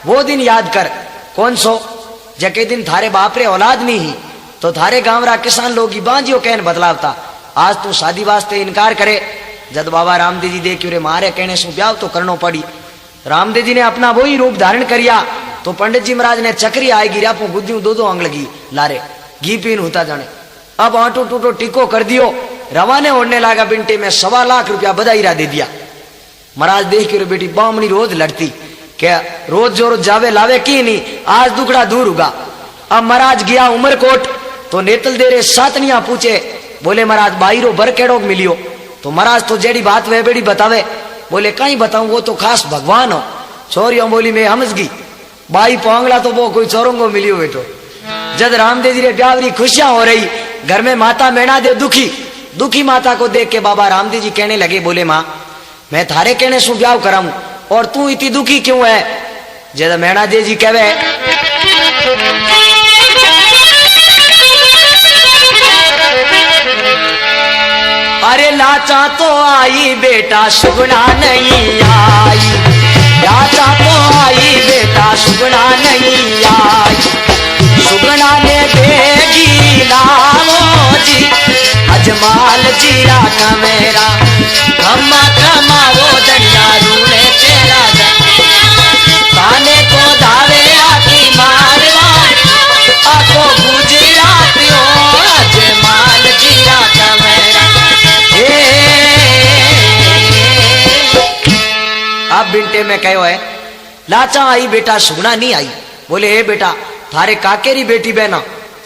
वो दिन याद कर कौन सो जके दिन थारे बाप रे औलाद नहीं ही तो थारे गांव रा किसान लोग बांझियो कहन बदलावता। आज तू शादी वास्ते इनकार करे। जद बाबा रामदेव जी देखियो रे मारे कहने सु ब्याह तो करनो पड़ी। रामदेव जी ने अपना वही रूप धारण करिया तो पंडित जी महाराज ने चक्री आए गिरा पो गुद्दी दो अंग लगी लारे घी पीन होता जाने। अब आटो टूटो टीको कर दियो रवाने होने लगा। बिंटे में 1.25 लाख रुपया बधाईरा दे दिया। महाराज देख के बेटी बामनी रोज लड़ती क्या रोज जो रोज जावे लावे की नहीं आज दुखड़ा दूर होगा। अब महाराज गया उमरकोट तो नेतल दे रे सातनिया पूछे। बोले महाराज बाईरो बर केड़ो मिलियो। तो महाराज तो जेड़ी बात वे बेड़ी बतावे। बोले कहीं बताऊं वो तो खास भगवान हो। छोरियों बोली मैं समझ गई बाई पोंगला तो वो कोई चोरोंगो मिलियो बेटो। जद रामदेव जी रे ब्यावरी खुशियां हो रही घर में माता मैणा दे दुखी माता को देख के बाबा रामदेव जी कहने लगे। बोले माँ मैं थारे कहने सु ब्याह कराऊं और तू इतनी दुखी क्यों है। जद मैणा देव जी कहवे अरे लाचा तो आई बेटा सुगना नहीं आई। लाचा तो आई बेटा सुगना नहीं आई। सुगना ने देगी लावो जी अजमाल जीरा का मेरा खम्मा खम्मा वो दनिया रूने तेरा ताने को धावे आकी मारवा आको गुजरातियों अजमाल जीरा का मेरा। बिंटे में कहो है लाचा आई बेटा सुगना नहीं आई। बोले हे बेटा थारे काकेरी बेटी बहना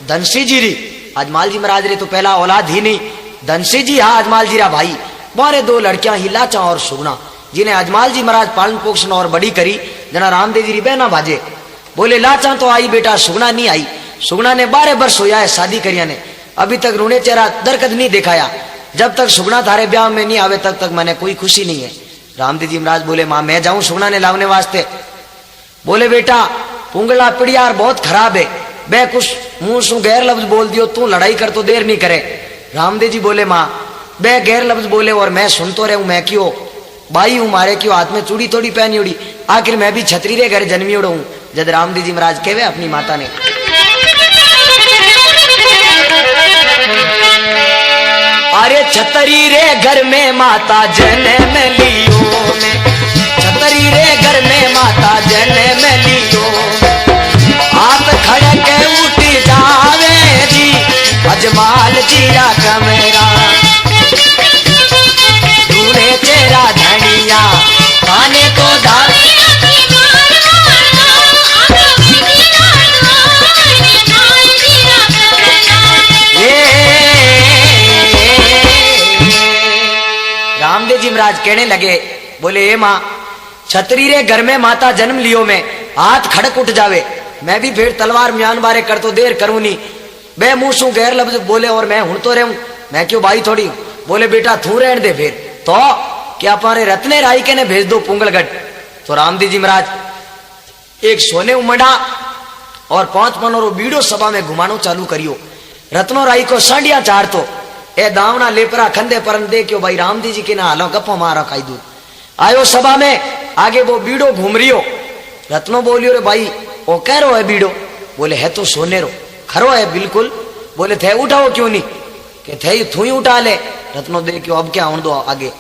धनसी जी री अजमाल जी महाराज रे तो पहला औलाद ही नहीं धनसी जी हाँ अजमाल जी रा भाई मारे दो लड़कियां ही लाचा और सुगना जिन्हें अजमाल जी महाराज पालन पोषण और बड़ी करी जना रामदेव जी री बहना भाजे। बोले लाचा तो आई बेटा सुगना नहीं आई। सुगना ने 12 वर्ष होया है शादी करिया ने अभी तक रूणे चेहरा दरकत नहीं दिखाया। जब तक सुगना थारे ब्याह में नहीं आवे तब तक मैंने कोई खुशी नहीं है। रामदेव जी महाराज बोले माँ मैं जाऊं सुगना ने लावने वास्ते। बोले बेटा पुंगला पिड़ियार बहुत खराब है बे कुछ मुंह सु गैर लफ्ज बोल दियो तू लड़ाई कर तो देर नहीं करे। रामदेव जी बोले माँ बे गैर लफ्ज बोले और मैं सुन तो रहूं मैं क्यों बाई हूं मारे क्यों हाथ में चूड़ी थोड़ी पहनी उड़ी आखिर मैं भी छतरी रे घर जन्मी उड़ा हूं। जब रामदेव जी महाराज कहवे अपनी माता ने अरे छतरी रे घर में माता जन्म लियो में छतरी रे घर में माता जन्म लियो हाथ खड़े के उठी जावे जी अजमाल जीरा कमरा दूने तेरा धनिया खाने को दावे रामदेव जी महाराज कहने लगे बोले ए माँ छतरी रे घर में माता जन्म लियो में हाथ खड़क उठ जावे मैं भी फिर तलवार म्यान बारे कर तो देर करूं नहीं बे मुंह सु गैर लफ्ज बोले और मैं हूं तो रहूं मैं क्यों भाई थोड़ी। बोले बेटा थू रहने दे फिर तो क्या हमारे रत्ने राई के ने भेज दो पुंगलगढ़। तो रामदेव जी महाराज एक सोने उमड़ा और 5 मनोरो बीड़ो सभा में घुमानो चालू करियो। रत्नो राई को सांडिया चार तो ए दावना लेपरा खंदे परन दे क्यों भाई रामदेव जी के ना हालो गप्पो मारा खाई दूर आयो सभा में आगे वो बीड़ो घूम रियो। रत्नो बोलियो रे भाई ओ कह रो है बीड़ो। बोले है तो सोने रो खरो है बिल्कुल। बोले थे उठाओ क्यों नहीं के थे थू ही उठा ले। रत्नो दे क्यों अब क्या होने दो आगे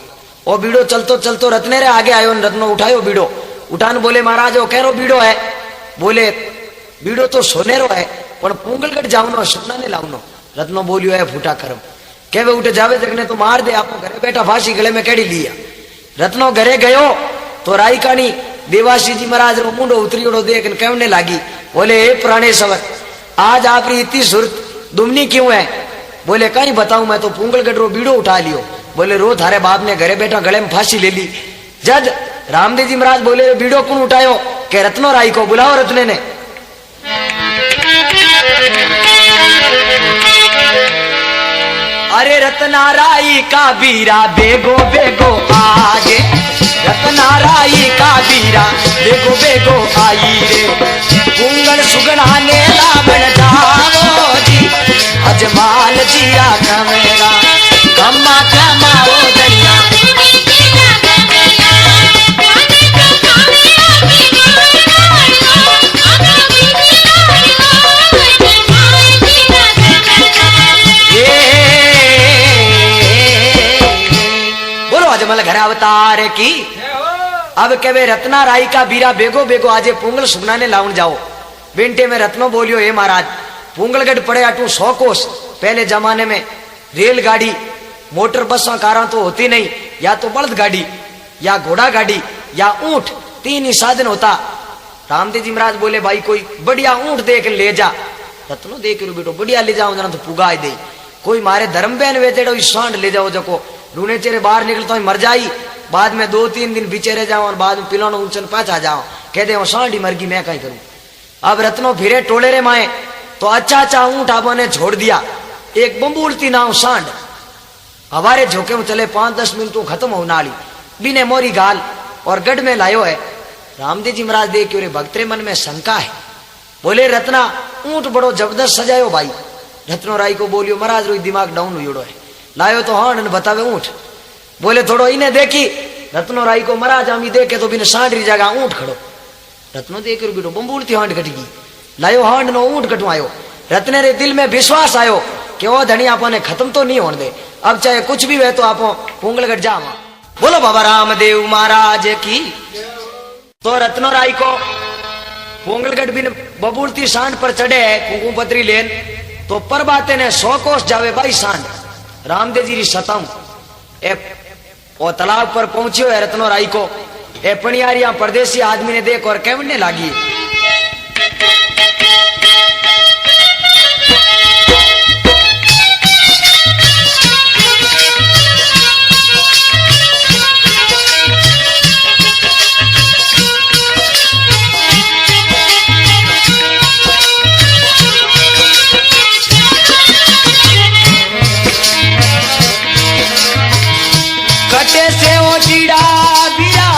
ओ बीड़ो चलतो चलतो रत्ने रे आगे आयो रत्नो उठायो बीड़ो उठान बोले महाराज ओ कह रो बीड़ो है। बोले बीड़ो तो सोने रो है पर पुंगलगढ़ जावनो सुगना ने लावनो। रत्नो बोलियो है फूटा करम कहवे उठे जावे जगने तो मार दे आपको घरे बैठा फांसी गले में केड़ी लिया। रत्नो घरे गयो तो राई कानी देवासी जी महाराज रो मुंडो उतरियोड़ो देख कहने लागी। बोले हे पुराने सवर आज आपरी इतनी सुरत दुमनी क्यों है। बोले कहीं बताऊं मैं तो पुंगलगढ़ रो बीड़ो उठा लियो। बोले रो थारे बाप ने घरे बैठा गले में फांसी ले ली। जद रामदेव जी महाराज बोले बीड़ो कौन उठायो के रत्नो राई को बुलाओ। रत्ने ने अरे रत्ना राई का बीरा बेगो बेगो आगे रत्ना राई का बीरा बेगो बेगो आई रे पुंगल सुगना ने लावण जावो जी अजमाल जीरा कमेरा कम्मा कमाओ दरिया अजमल घर अवतार की। अब कहे रत्ना राई का बीरा बेगो बेगो आजे पुंगल सुगना ने लाउन जाओ। बिंटे में रत्नो बोलियो हे महाराज पुंगलगढ़ पड़े अटू 100 कोस। पहले जमाने में रेलगाड़ी मोटर बसा कारा तो होती नहीं या तो बलद गाड़ी या घोड़ा गाड़ी या ऊंट 3 ही साधन होता। रामदेव जी महाराज बोले भाई कोई बढ़िया ऊंट देख ले जा। रत्नो देख लो बेटो बढ़िया ले जाओ जना तो पुगा दे कोई मारे धर्म बहन वेचेड़ो सांड ले जाओ जको रूने चेरे बाहर निकलता तो मर जाई बाद में 2-3 दिन पीछे रह जाओ और बाद में पिलानो उछल पाचा जाओ कह दे सांडी मर गई मैं कहीं करूं। अब रत्नो फिरे टोले रे माए तो अच्छा अच्छा ऊंट आपो ने छोड़ दिया। एक बम्बूलती नाव सांड हमारे झोंके में चले 5-10 मिनट खत्म हो नाली बिने मोरी गाल और गढ़ में लायो है। रामदेव जी महाराज देख के भक्तरे मन में शंका है। बोले रत्ना ऊंट बड़ो जबरदस्त सजायो भाई। रत्नो राई को बोलियो महाराज रो दिमाग डाउन हुई है लायो तो हाँ बतावे ऊंट। बोले थोड़ो इन्हें देखी रत्नो राई को महाराज हम देखे तो बिना सांड री जगह ऊंट खड़ो। रत्नो देख बेटो बम्बूलती हांड कट गई लायो हांड नो ऊंट कटवायो। रत्ने रे दिल में विश्वास आयो कि वो धनी आपो ने खत्म तो नहीं होने दे अब चाहे कुछ भी हुए तो आपो पुंगलगढ़ जावा। बोलो बाबा रामदेव महाराज की। तो रत्नो राई को पुंगलगढ़ बिन बबूलती सांड पर चढ़े है कुंकुम पत्री लेन तो पर बाते ने 100 कोस जावे भाई सांड। रामदेव जी री सताऊं और तालाब पर पहुंचियो है रत्नो राई को। ए पणियारिया परदेसी आदमी ने देख और कहने लागी, कटे से ओटीड़ा बिया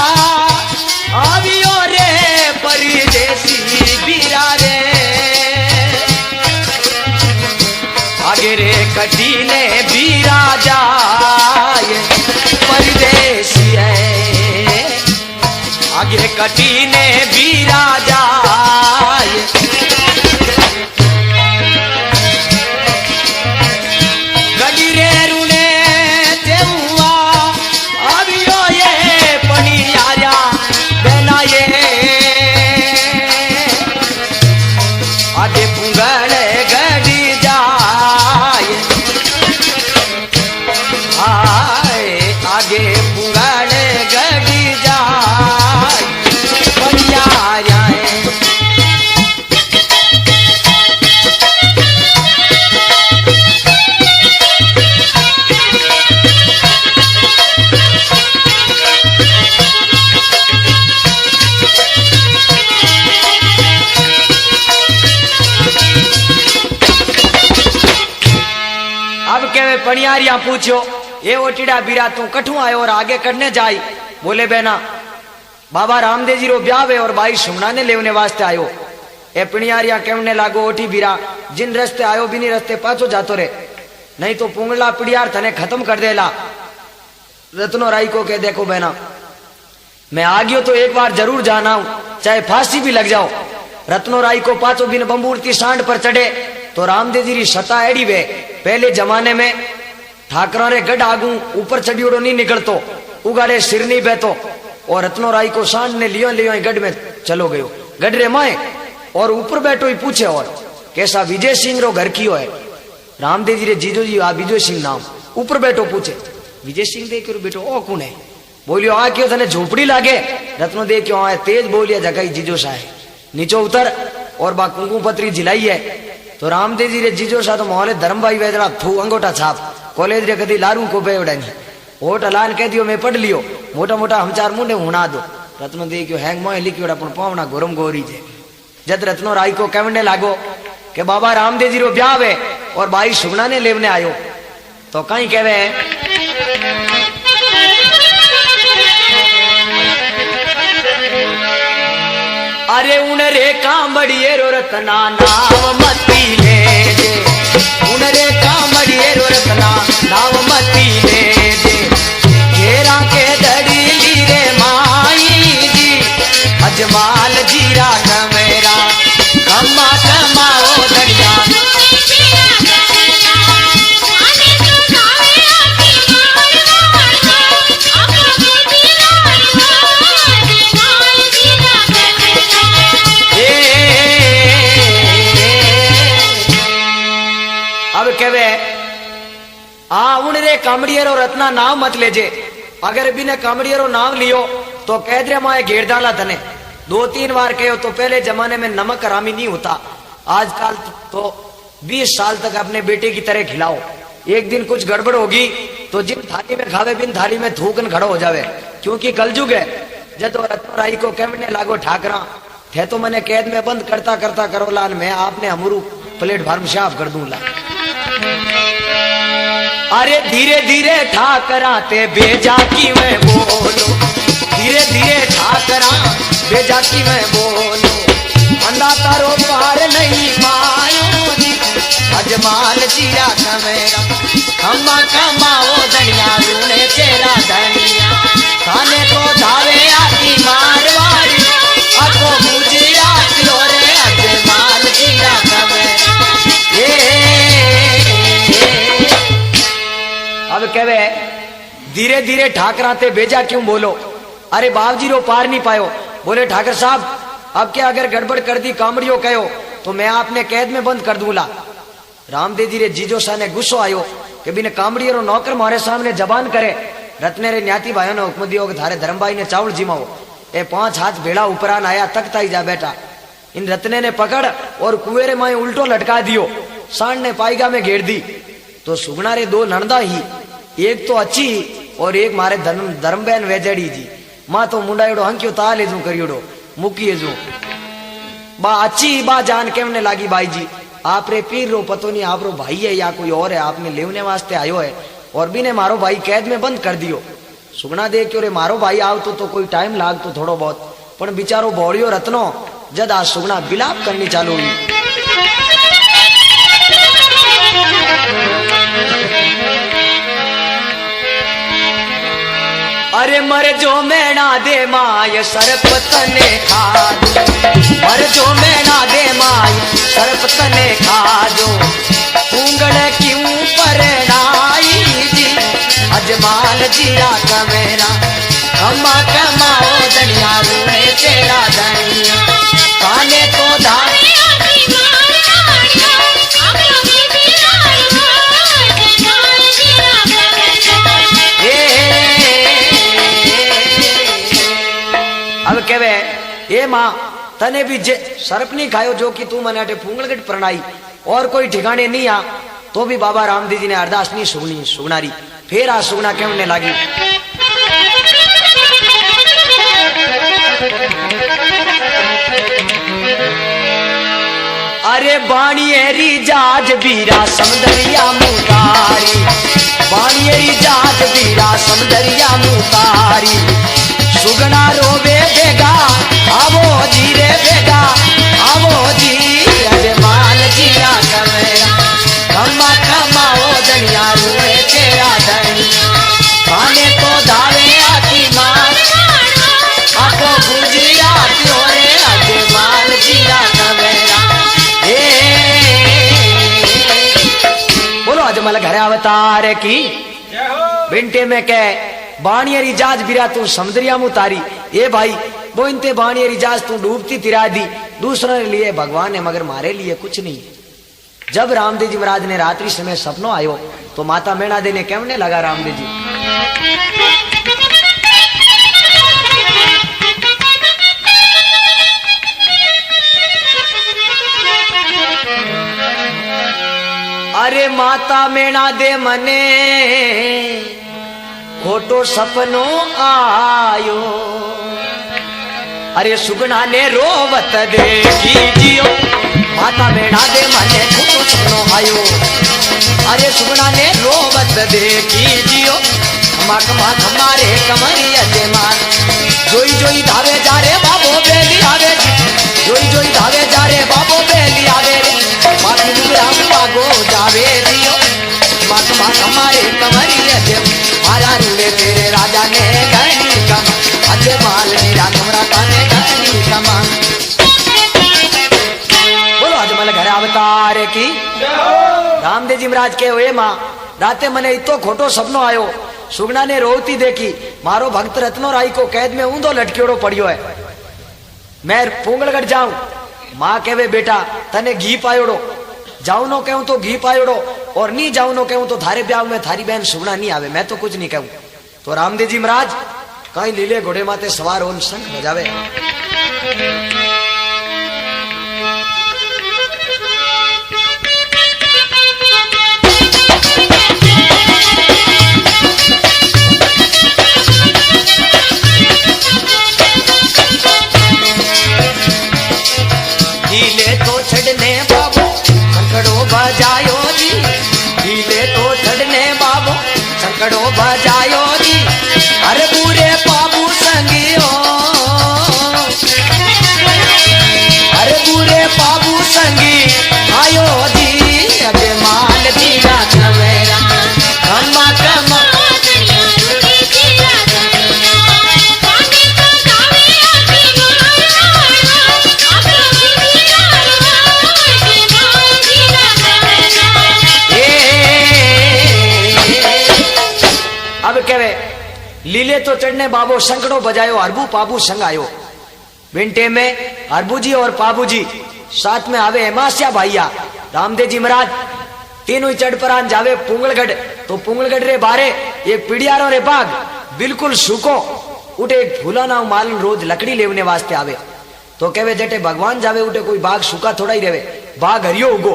आवियो रे परदेसी बिया रे, आगे रे कटीने बीरा जाए परदेसी है, आगे कटीने बीरा जाए, गडी रे रुने तेउआ आवियो ये पणियारिया बेना ये, आगे पुंगल गडी जाए, आए आगे पुंगल गडी जाए पणियारिया है। अब कहे पणियारिया पूछो, ये ओटीड़ा बीरा तू कठू आयो और आगे करने जाई? बोले बेना बाबा रामदेव जी रो ब्याह है और बाई सुमना ने लेवने वास्ते आयो। ए पणियारिया कहने लागो, ओटी बीरा जिन रस्ते आयो बिनी रस्ते पाछो जातो रे, नहीं तो पुंगला पिड़ियार थने खत्म कर देला। रत्नो राई को कह, देखो बहना मैं आ गयो तो एक बार जरूर जाना हूं, चाहे फांसी भी लग जाओ। रत्नो राई को पाछो बिन बंबूरती सांड पर चढ़े तो रामदेव जी री सता एड़ी वे, पहले जमाने में ठाकरा रे गढ़ आगू ऊपर चढ़ियोड़ो नहीं निकलतो, उगाड़े सिर नहीं बहतो, और रत्नो राई को सांड ने लियो लियो गढ़ में चलो गयो, गढ़ रे माए और ऊपर बैठो ही पूछे और कैसा विजय सिंह रो घर कियो है? रामदेव जी रे जीजो जी आ विजय सिंह नाम, ऊपर बैठो पूछे विजय सिंह देख बेटो ओ कौन है? बोलियो आ क्यों थने झोपड़ी लागे? रत्नो देख क्यों आए? तेज बोलिया जगाई जीजो सा है, नीचो उतर और बा कुंकुम पत्री जिलाई है। तो रामदेव जी रे जीजो सा तो मोहल्ले धर्मभाई वेदरा थू अंगोटा छाप कॉलेज रे कदी लारू को बेवड़ानी ओट अलान कह दियो मैं पढ़ लियो, मोटा मोटा हम चार मुंडे हुना दो। रत्नो देखियो हैंग मोह लिखियो अपन पावना गोरम गोरी जे। जद रत्नो राई को कहने लागो कि बाबा रामदेव जी रो ब्याह है और बाई सुगना ने लेवने आयो, तो कहीं कहवे अरे उन रे कांबड़िए रो रतना नाम मती ले जे, उन रे कांबड़िए रो रतना नाम मती ले जे, घेरा के दड़ी ली रे माई जी, अजमाल जीरा कमेरा कमा कमाओ दरिया। अब कहवे आ उन रे कामड़ियरो रत्ना नाम मत लेजे, अगर बिना कामड़ियरो नाम लियो तो कह दे माए घेर डाला धने। 2-3 बार कहो तो पहले जमाने में नमक हरामी नहीं होता, आजकल तो 20 साल तक अपने बेटे की तरह खिलाओ, एक दिन कुछ गड़बड़ होगी तो जिन थाली में खावे बिन थाली में थूकन खड़ो हो जावे, क्योंकि कलयुग है। जब तो रत्नो राई को कहने लागो ठाकरा थे तो मैंने कैद में बंद करता करता करो लान में आपने हमरू प्लेटफार्म साफ कर दूंगा। अरे धीरे धीरे ठाकरा ते बेजा की मैं बोलो, धीरे धीरे ठाकरा बेजा की मैं बोलो, अंधा तारो पार नहीं पायो जी, अजमाल जीरा कमेरा कमा कमाओ धनिया रूने चेरा धनिया, खाने को धावे आती मारवाड़ी अको गुजरात लो रे, अजमाल जीरा कमेरा। अब कहवे धीरे धीरे ठाकरा ते बेजा क्यों बोलो? अरे बाबजी रो पार नहीं पायो। बोले ठाकर साहब अब क्या अगर गड़बड़ कर दी कामड़ियों कहो तो मैं आपने कैद में बंद कर दूंगा। रामदेव जी रे जीजो सा ने गुस्सो आयो कि बिना कामड़ियों रो नौकर मारे सामने जबान करे। रत्ने रे न्याती भाइयों ने हुक्म दियो कि थारे धर्मभाई ने चावल जिमाओ। ए 5 हाथ भेड़ा ऊपरान आया तकता ही जा बैठा। इन रत्ने ने पकड़ और कुएरे माए उल्टो लटका दियो। सांड ने पाईगा में घेर दी। तो सुगना रे 2 नणदा ही, एक तो अच्छी और एक मारे धर्मबेन वेजड़ी जी। मां तो मुंडाएड़ो हंक्यो ताले जू करियोड़ो मुकिए जू बा अच्छी बा जान केमने लागी भाई जी आप रे पीर रो पतो नहीं आप रो भाई है या कोई और है, आपने लेवने वास्ते आयो है और भी ने मारो भाई कैद में बंद कर दियो। सुगना देख के रे मारो भाई आव तो कोई टाइम लाग तो थोड़ो बहुत, पण बिचारो बोड़ियो रत्नो जद आज सुगना बिलाप करनी चालू हुई। अरे मर जो मैना दे माय सर्प तने खा जो, मर जो मैना दे माय सर्प तने खा जो, उंगड़ क्यों परनाई जी अजमाल जिया कमेरा, कमा कमाओ दनिया रूने तेरा दनिया, काने तो धान अब केवे ए मां तने भी जे सर्प नहीं खायो जो कि तू मने अटे फूंगलगट प्रणाई और कोई ठिकाने नहीं आ तो भी बाबा रामदेव जी ने अरदास नहीं सुगनी सुगनारी। फिर आ सुगना कहने लगी अरे बाणियेरी जाज बीरा समदरिया मुतारी, बाणियेरी जाज बीरा समदरिया मुतारी, सुगना रोवे बेगा आवो जी रे बेगा आवो जी अरे माल जीरा कमेरा, कमा कमाओ दनिया रूए तेरा दनिया, खाने तो धावे आती माल आको गुजिया त्योरे अरे माल जीरा कमेरा। बोलो अजमल घर अवतार की बिंटे में कह बाणियरी जाज बिरा तू समुद्रिया मुतारी। ये भाई वो इनते बाणियरी जाज तू डूबती तिरा दी, दूसरों के लिए भगवान है मगर मारे लिए कुछ नहीं। जब रामदेव जी महाराज ने रात्रि समय सपनों आयो तो माता मेणा देने कहने लगा रामदेव जी अरे माता मेणा दे मने खोटो सपनो आयो, अरे सुगना ने रोवत देखी जियो, माता मेणा दे मने खोटो सपनो आयो, अरे सुगना ने रोवत देखी जियो, मक मक मारे कमरी अजे मार, जोई जोई धावे जा रे बाबो बेली आवे, जोई जोई धावे जा रे बाबो बेली आवे रे, माती दुबरा पागो जावे दियो, मक मक मारे कमरी अजे मारा रूले तेरे राजा ने गनी कमा, अजे माल मीरा कमरा ताने गनी कमा। बोलो अजमल घर अवतार की रामदेव जी महाराज के हुए मां राते मने इतो खोटो सपनो आयो, सुगना ने रोती देखी मारो भक्त रत्नो राई को कैद में ऊंधो लटकियोड़ो पड़ियो है, मैं पूंगलगढ़ जाऊं। मां कहवे बेटा तने घी पायोड़ो, जाऊ नो कहूं तो घी पायोड़ो और नहीं जाऊ नो कहूं तो थारे ब्याह में थारी बहन सुगना नहीं आवे, मैं तो कुछ नहीं कहूं। तो रामदेव जी महाराज कहीं लीले घोड़े माते सवार होन शंख बजावे, लीले तो छड़ने बाबू संकड़ो बजायो जी, लीले तो छड़ने बाबू संकड़ो बजायो जी, अरे पूरे बाबू संगियो, अरे पूरे बाबू संगी आयो जी, अबे माल जीरा कमेरा, कमा कमा अब कहवे लीले तो चढ़ने बाबो शंकड़ो बजायो, हरबू पाबू संग आयो। विंटे में हरबू जी और पाबू जी साथ में आवे हेमास्या भाईया। रामदेव जी महाराज तीनों ही चढ़ परान जावे पुंगलगढ़, तो पुंगलगढ़ रे बारे एक पिड़ियारो रे बाग बिल्कुल सूखो उठे एक फूला ना माल रोज लकड़ी लेवने वास्ते आवे तो कहे जेटे भगवान जावे उठे कोई बाग सूखा थोड़ा ही रहे, बाग हरियो उगो।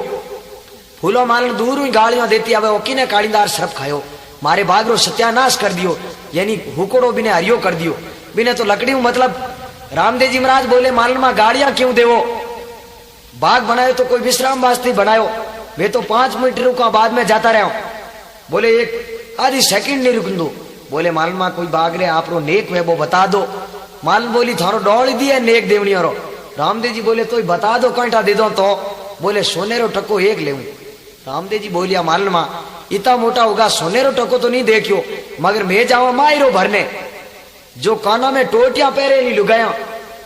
फूलो माल दूर ही गालियां देती आवे, ओकी ने काड़ीदार सरफ खायो, मारे बाग रो सत्यानाश कर दियो, यानी हुकोड़ो बिने हरियो कर दियो बिने। तो लकड़ी मतलब रामदेव जी महाराज बोले माल में गाड़ियां क्यों देवो, बाग बनायो तो कोई विश्राम वास्ते बनायो, वे तो 5 मिनट रुका बाद में जाता रहो। बोले एक आधी सेकंड नहीं रुक दो। बोले माल में कोई बाग रे आप रो नेक वे वो बता दो। माल बोली थारो डोल दिए नेक देवनी रो। रामदेव जी बोले तो बता दो कंठा दे दो। तो बोले सोनेरो टको एक ले। रामदेव जी बोलिया माल में इतना मोटा होगा सोनेरो टको तो नहीं देखियो, मगर मैं जावा मायरो भरने जो काना में टोटियां पहरे नहीं लुगाया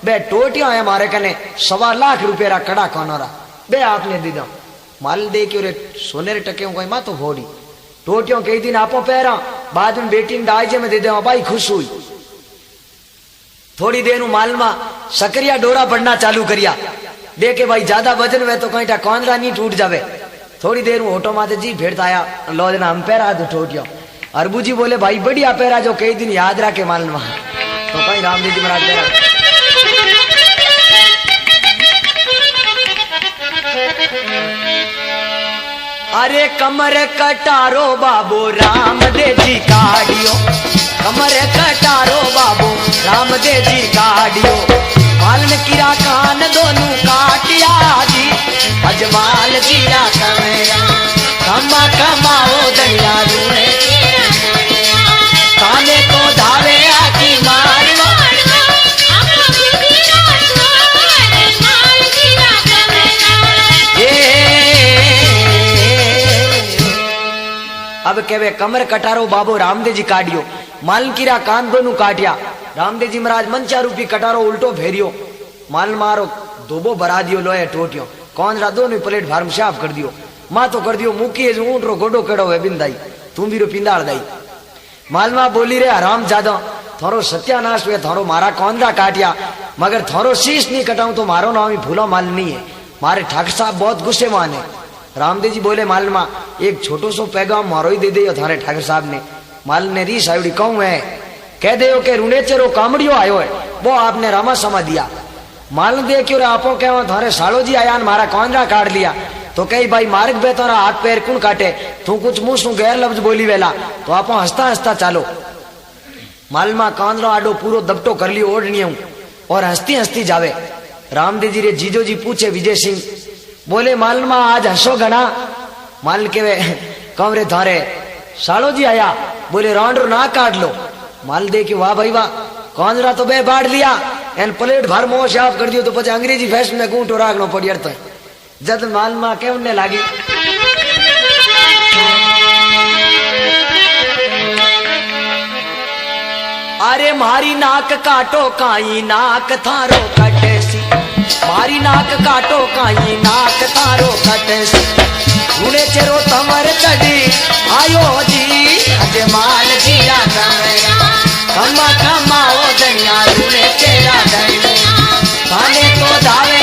बे टोटियां है मारे कने 1.25 लाख रुपये रा कड़ा काना रा बे आपने दीदा। माल दे के सोने रे टके कोई मा तो होड़ी टोटियों कई दिन आपो पहरा, बाद में बेटी डाइजे में दे दे भाई खुश हुई। थोड़ी देर माल में सकरिया डोरा बढ़ना चालू करिया, देखे भाई ज्यादा वजन हुए तो कहीं कौंदरा नहीं टूट जावे। थोड़ी देर ऑटो माते जी भेड़ता आया लो जना हम पैरा दो टोटियों। अरबू जी बोले भाई बढ़िया पैरा जो कई दिन याद रखे माल में। तो कहीं रामदेव जी महाराज पैरा। अरे कमर कटारो बाबू रामदेव जी काडियो, कमर कटारो बाबू रामदेव जी काडियो। मालन किरा कान दोनों काटिया जी, अजमाल जीरा कमेरा कमा कमाओ दनिया रूने काने को धावे आकी मारवा। अब कहवे कमर कटारो बाबू रामदेव जी काटियो, मालन किरा कान दोनों काटिया। रामदेव जी महाराज मंचा रूपी कटारो उल्टो फेरियो, माल मारो दोबो भरा दियो लोहे टोटियो, कौन रा दोनों प्लेट फार्म साफ कर दियो। मां तो कर दियो मुकी ऊंट रो गोडो केड़ो है बिंदाई तुम भी रो पिंदाड़ दाई। मालमा बोली रे हराम जादो थारो सत्यानाश हुए, थारो मारा कौंदरा काटिया मगर थारो शीश नहीं कटाऊं तो मारो नाम ही भूला माल नहीं है। मारे ठाकुर साहब बहुत गुस्से मान है। रामदेव जी बोले मालमा एक छोटो सो पैगाम मारो ही दे दे थारे ठाकुर साहब ने। माल ने री साइडी कहूं है कह दे के रुनेचरो कामड़ियो आयो है वो आपने रामा समा दिया। माल दे क्यों आपो कहो थारे सालो जी आया मारा कौंदरा काट लिया। तो कही भाई मार्ग बे तारा हाथ पैर कौन काटे, तू कुछ मुंह सु गैर लफ्ज बोली वेला तो आप हंसता हंसता चालो। मालमा कांदरो आडो पूरो दबटो कर लियो ओढ़नी और हंसती हंसती जावे। रामदेव जी रे जीजो जी पूछे विजय सिंह बोले मालमा आज हंसो घना। माल के कम रे थारे सालो जी आया, बोले रांडो ना काट लो। माल दे के वाह भाई वाह कांदरा तो बे बाढ़ लिया एन प्लेट भर मोह साफ कर दियो तो પછી अंग्रेजी फैशन में गूंठो राखनो पड़ियर तो जद माल मा केवने लागी। अरे मारी नाक काटो काई नाक थारो कटेसी, मारी नाक काटो काई नाक थारो कटेसी। गुणे चेरो तमर चढ़ी आयो जी अजमाल जिया कमेरा कमा कमाओ दनिया गुणे चेरा दनिया थाने तो धावे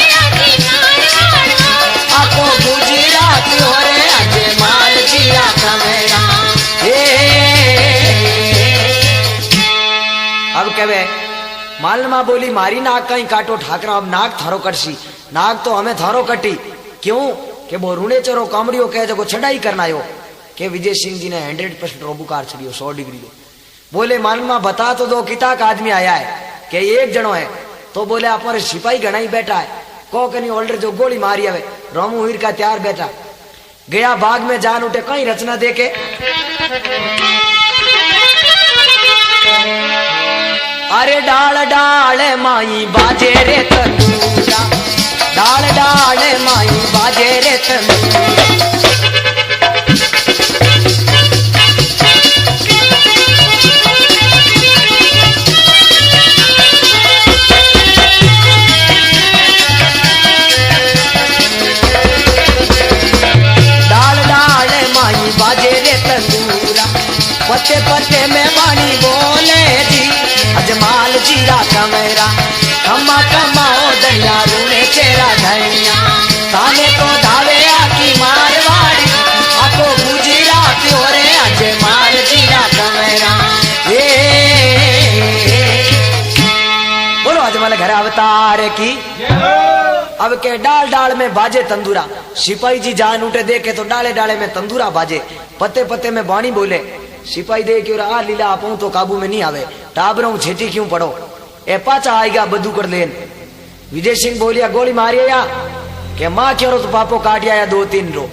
आपो गुजरात होरे अजमाल जिया कमेरा। अब कहवे मालमा बोली मारी नाक कहीं काटो ठाकरा अब नाक थारो कटसी। नाक तो हमें थारो कटी क्यों के वो रूणे चरो कामड़ियो कहे जो छड़ाई करना यो के विजय सिंह जी ने 100% रोबुकार छड़ियो 100 डिग्री को। बोले मालमा बता तो दो किता का आदमी आया है के एक जनो है। तो बोले हमारे सिपाही घना ही बैठा है को कनी ऑल्डर जो गोली मारी हवे रोमू हीर का त्यार बैठा गया बाग में जान उठे कहीं रचना देके। अरे डाल डाल माई बाजे रे तंदूरा, डाल डाल माई बाजे रे तंदूरा। डाल डाल माई बाजे रे तंदूरा, पत्ते पत्ते में वाणी बोले जी अजमाल जीरा कमेरा कमा कमाओ दनिया रूने चेरा धनिया ताने तो धावे आकी मारवाड़ी आपको गुजरात होरे अजमाल जीरा कमेरा। दरबार की। अब के डाल डाल में बाजे तंदूरा, सिपाही जी जान उठे देखे तो डाले डाले में तंदूरा बाजे, पत्ते पत्ते में बाणी बोले। सिपाही दे क्यों आ लीला आपू तो काबू में नहीं आवे, टाबरों छेटी क्यों पड़ो, ए पाचा आएगा बदू कर लेन। विजय सिंह बोलिया गोली मारिया या के माँ क्यों तो पापो काट आया 2-3 रो।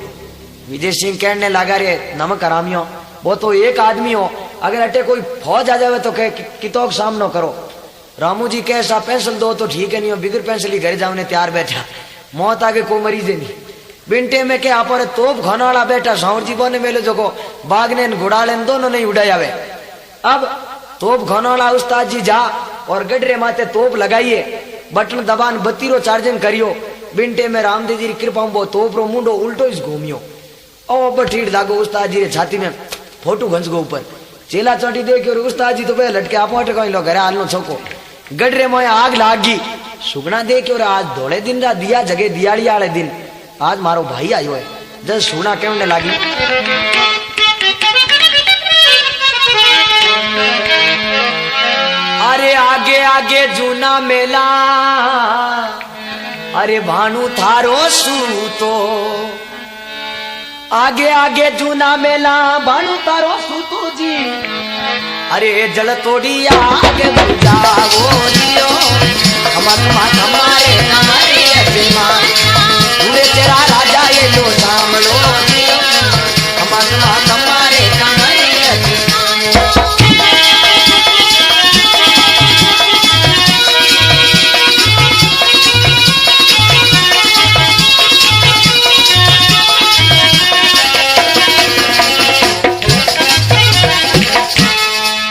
विजय सिंह कहने लगा रे नमक हरामियों, वो तो एक आदमी हो, अगर अटे कोई फौज आ जावे तो कह कितो सामनो करो। रामू जी कैसा पेंसिल दो तो ठीक है, नहीं हो बिगर पेंसिल ही घर जाने तैयार बैठा, मौत आगे को मरीजे नहीं। बिंटे में क्या आप तोप खाना वाला बैठा, साउर जी बोने मेले जो को बागने घुड़ाले दोनों नहीं उड़ाया वे। अब तोप खाना वाला उस्ताद जी जा और गडरे माथे तोप लगाइए, बटन दबान 32 चार्जिंग करियो। बिंटे में रामदेव जी की कृपा वो तोप रो मुंडो उल्टो इस घूमियो, ओ बठीड़ दागो उस्ताद जी रे छाती में फोटो घंस गो ऊपर। चेला चोटी देखियो उस्ताद जी तो पहले लटके आप लो घरे हाल नो छोको, गडरे में आग लागी। सुगना देखियो रे आज धोले दिन रा दिया जगे दियाड़ी वाले दिन, आज मारो भाई आयो है। जब सुगना कहने लागी अरे आगे आगे जूना मेला, अरे भानु थारो सूतो, आगे आगे जूना मेला भानु तारो सूतो जी। अरे जल तोड़ी आगे बुझाओ दियो, हमारे हमारे अभिमान पूरे तेरा राजा ये लो सामलो दियो, हमारे हमारे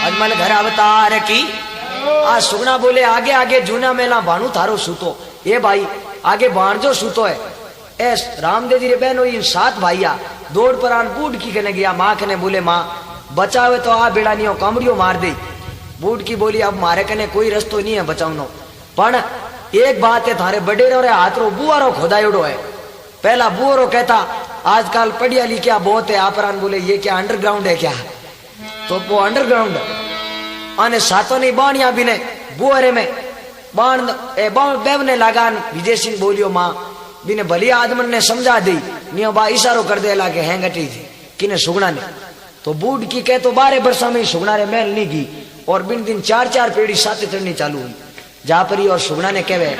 अजमल घर अवतार की। आज सुगना बोले आगे आगे जूना मेला भानु थारो सूतो, ये भाई आगे भाणजो सूतो है। एस रामदेव जी रे बहन हुई 7 भाइया दौड़ पर आन बूढ़ की कने गया, माँ कने बोले माँ बचावे तो आ बेड़ा नहीं हो कमड़ियो मार दे। बूढ़ की बोली अब मारे कने कोई रस्तो नहीं है बचावनो, पण एक बात है थारे बडेरो रे हाथ रो बुआरो खोदायोड़ो है। पहला बुआरो कहता आजकल पढ़िया लिखिया बहुत है, आपरान बोले ये क्या अंडरग्राउंड है क्या, तो वो अंडरग्राउंड अने सातों नहीं बाणिया भी ने बुआरे में बाण बेवने लगान। विजय सिंह बोलियो माँ बिने भली आदमन ने समझा दी, नियो बा इशारो कर दे लाके हैं गटी थी किने सुगना ने। तो बूढ़ की कह तो 12 वर्षा में सुगना रे महल नहीं गई और बिन दिन 4-4 पेड़ी साथ चढ़नी चालू हुई। जापरी और सुगना ने कहवे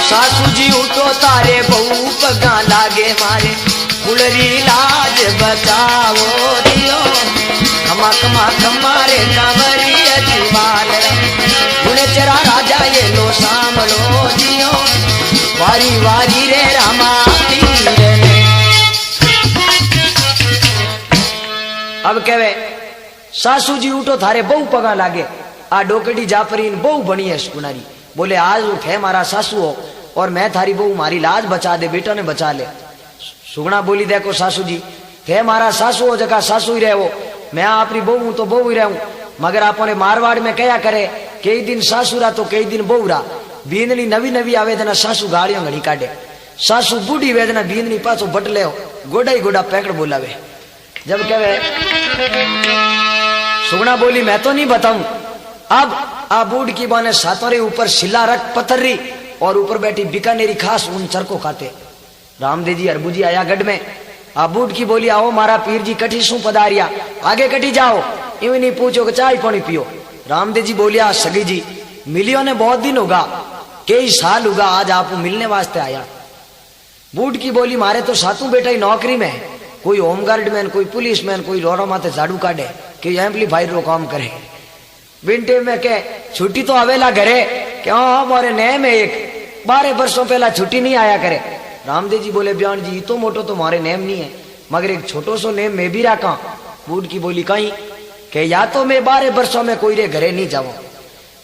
सासू जी उठो तारे बहु पगा लागे मारे, कुलरी लाज बचाओ दियो, खमा खमा खमारे कांवरी अजवाल, गुणे चरा राजा ये लो सामलो दियो, वारी वारी रे रामा पीरे। अब कहवे सासू जी उठो थारे बहु पगा लागे, आ डोकड़ी जापरी बहु बनी है सुनारी। बोले आज उठे मारा सासू हो और मैं थारी बहू मारी लाज बचा दे, बेटो ने बचा ले। सुगना बोली देखो सासू जी थे मारा सासू हो जगह सासू ही रहे हो, मैं अपनी बहू हूं तो बहू ही रहूं, मगर आपने मारवाड़ में कया करे कई दिन सासू रहा तो कई दिन बहू रहा। बींदनी नवी नवी आवेदना सासू गाड़ियों घड़ी काटे, सासू बूढ़ी वेदना बींदनी पासो बट ले गोडा ही गोडा पैकड़ बोलावे। जब कहे सुगना बोली मैं तो नहीं बताऊं। अब आ बूढ़ की बाने सातोरे ऊपर शिला रख पत्थर रही और ऊपर बैठी बीकानेरी खास उन चरको खाते। रामदेव जी अरबू जी आया गढ़ में, आप बूढ़ की बोली आओ मारा पीर जी कठी शू पधारिया, आगे कटी जाओ, यूं नहीं पूछो कि चाय पानी पियो। रामदेव जी बोलिया सगी जी मिलियो ने बहुत दिन होगा, कई साल होगा, आज आप मिलने वास्ते आया। बूढ़ की बोली मारे तो सातों बेटा ही नौकरी में है, कोई होमगार्ड मैन, कोई पुलिस मैन, कोई रोड़ा माथे झाड़ू काटे, कि एम्पलीफायर रो काम करे। बिंटे में के छुट्टी तो आवेला घरे, क्यों हमारे नेम है एक 12 वर्षों पहला छुट्टी नहीं आया करे। रामदेव जी बोले ब्यान जी तो मोटो तुम्हारे नेम नहीं है, मगर एक छोटो सो नेम मैं भी रखा। बूढ़ की बोली कहीं के या तो मैं 12 वर्षों में कोई रे घरे नहीं जावा,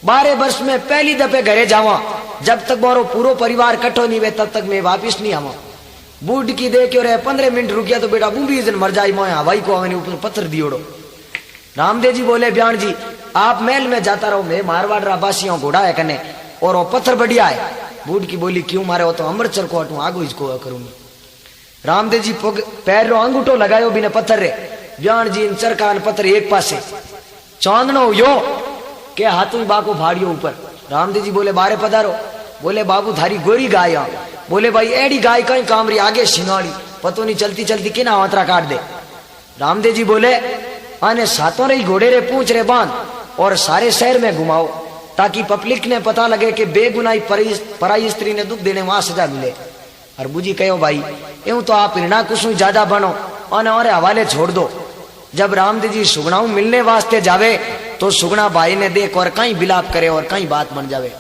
12 वर्ष में पहली दफे घरे जावा, जब तक मारो पूरो परिवार कट्ठो नहीं वे तब तक मैं वापिस नहीं आवा। बूढ़ की देख रहे 15 मिनट रुकिया तो बेटा बूढ़ी दिन मर जाई, मोए हवाई को आवे ऊपर पत्थर दियोड़ो। रामदेव जी बोले ब्यान जी आप महल में जाता रहो, मैं मारवाड़ बासियों घोड़ा है कने और वो पत्थर बढ़िया है, बूढ़ की बोली क्यों मारे हो तो अमृतसर को हटू आगू इसको करूंगी। रामदेव जी पैर रो अंगूठो लगायो बिने पत्थर रे ब्याण जी इन चरकान पत्थर एक पासे चांदनो यो के हाथों बाको फाड़ियो ऊपर। रामदेव जी बोले बारे पधारो। बोले बाबू थारी गोरी गाय। बोले भाई एड़ी गाय कहीं काम रही आगे सिंगाड़ी पतो नहीं चलती चलती कि ना वातरा काट दे। रामदेव जी बोले आने सातों रे घोड़े रे पूछ रे बांध और सारे शहर में घुमाओ ताकि पब्लिक ने पता लगे कि बेगुनाही पराई स्त्री ने दुख देने वहां सजा मिले। और बुझी कहो भाई यूं तो आप हिरणा कुछ ज्यादा बनो और हवाले छोड़ दो। जब रामदेव जी सुगनाऊ मिलने वास्ते जावे तो सुगना भाई ने देख और कहीं बिलाप करे और कहीं बात बन जावे।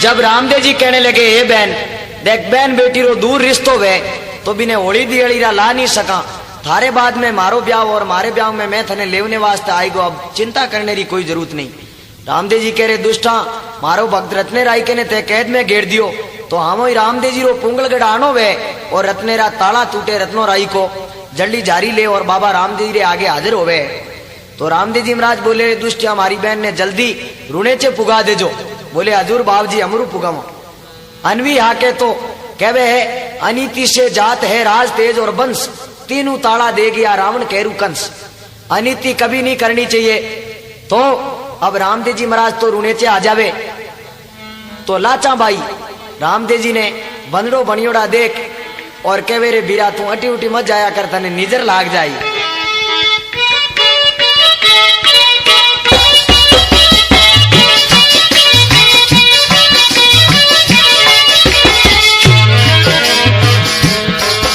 जब रामदेव जी कहने लगे हे बहन देख बहन बेटी रो दूर रिश्तो वे तो बिने होली दियड़ी रा ला नहीं सका थारे बाद में मारो ब्याह और मारे ब्याह में मैं थने लेवने वास्ते आई गो अब चिंता करने की कोई जरूरत नहीं। रामदेव जी कह रहे दुष्टा मारो भक्त रत्ने राय के ने ते कैद में घेर दियो तो हम रामदेव जी रो पुंगलगढ़ आनो वे और रत्नेरा ताला टूटे रत्नो राई को जल्दी जारी ले और बाबा रामदेव जी रे आगे हाजिर होवे। तो रामदेव जी महाराज बोले दुष्ट हमारी बहन ने जल्दी रुणेचे पुगा दे जो। बोले हजूर बाब जी अमरू पुगम अनवी हाके तो कहवे है अनीति से जात है राज तेज और वंश तीनों ताड़ा दे गया रावण केरू कंस। अनीति कभी नहीं करनी चाहिए। तो अब रामदेव जी महाराज तो रुणेचे आ जावे तो लाचा भाई रामदेव जी ने बंदड़ो बनियोड़ा देख और कहवे रे बीरा तू अटी उटी मत जाया कर तने निजर लाग जाई।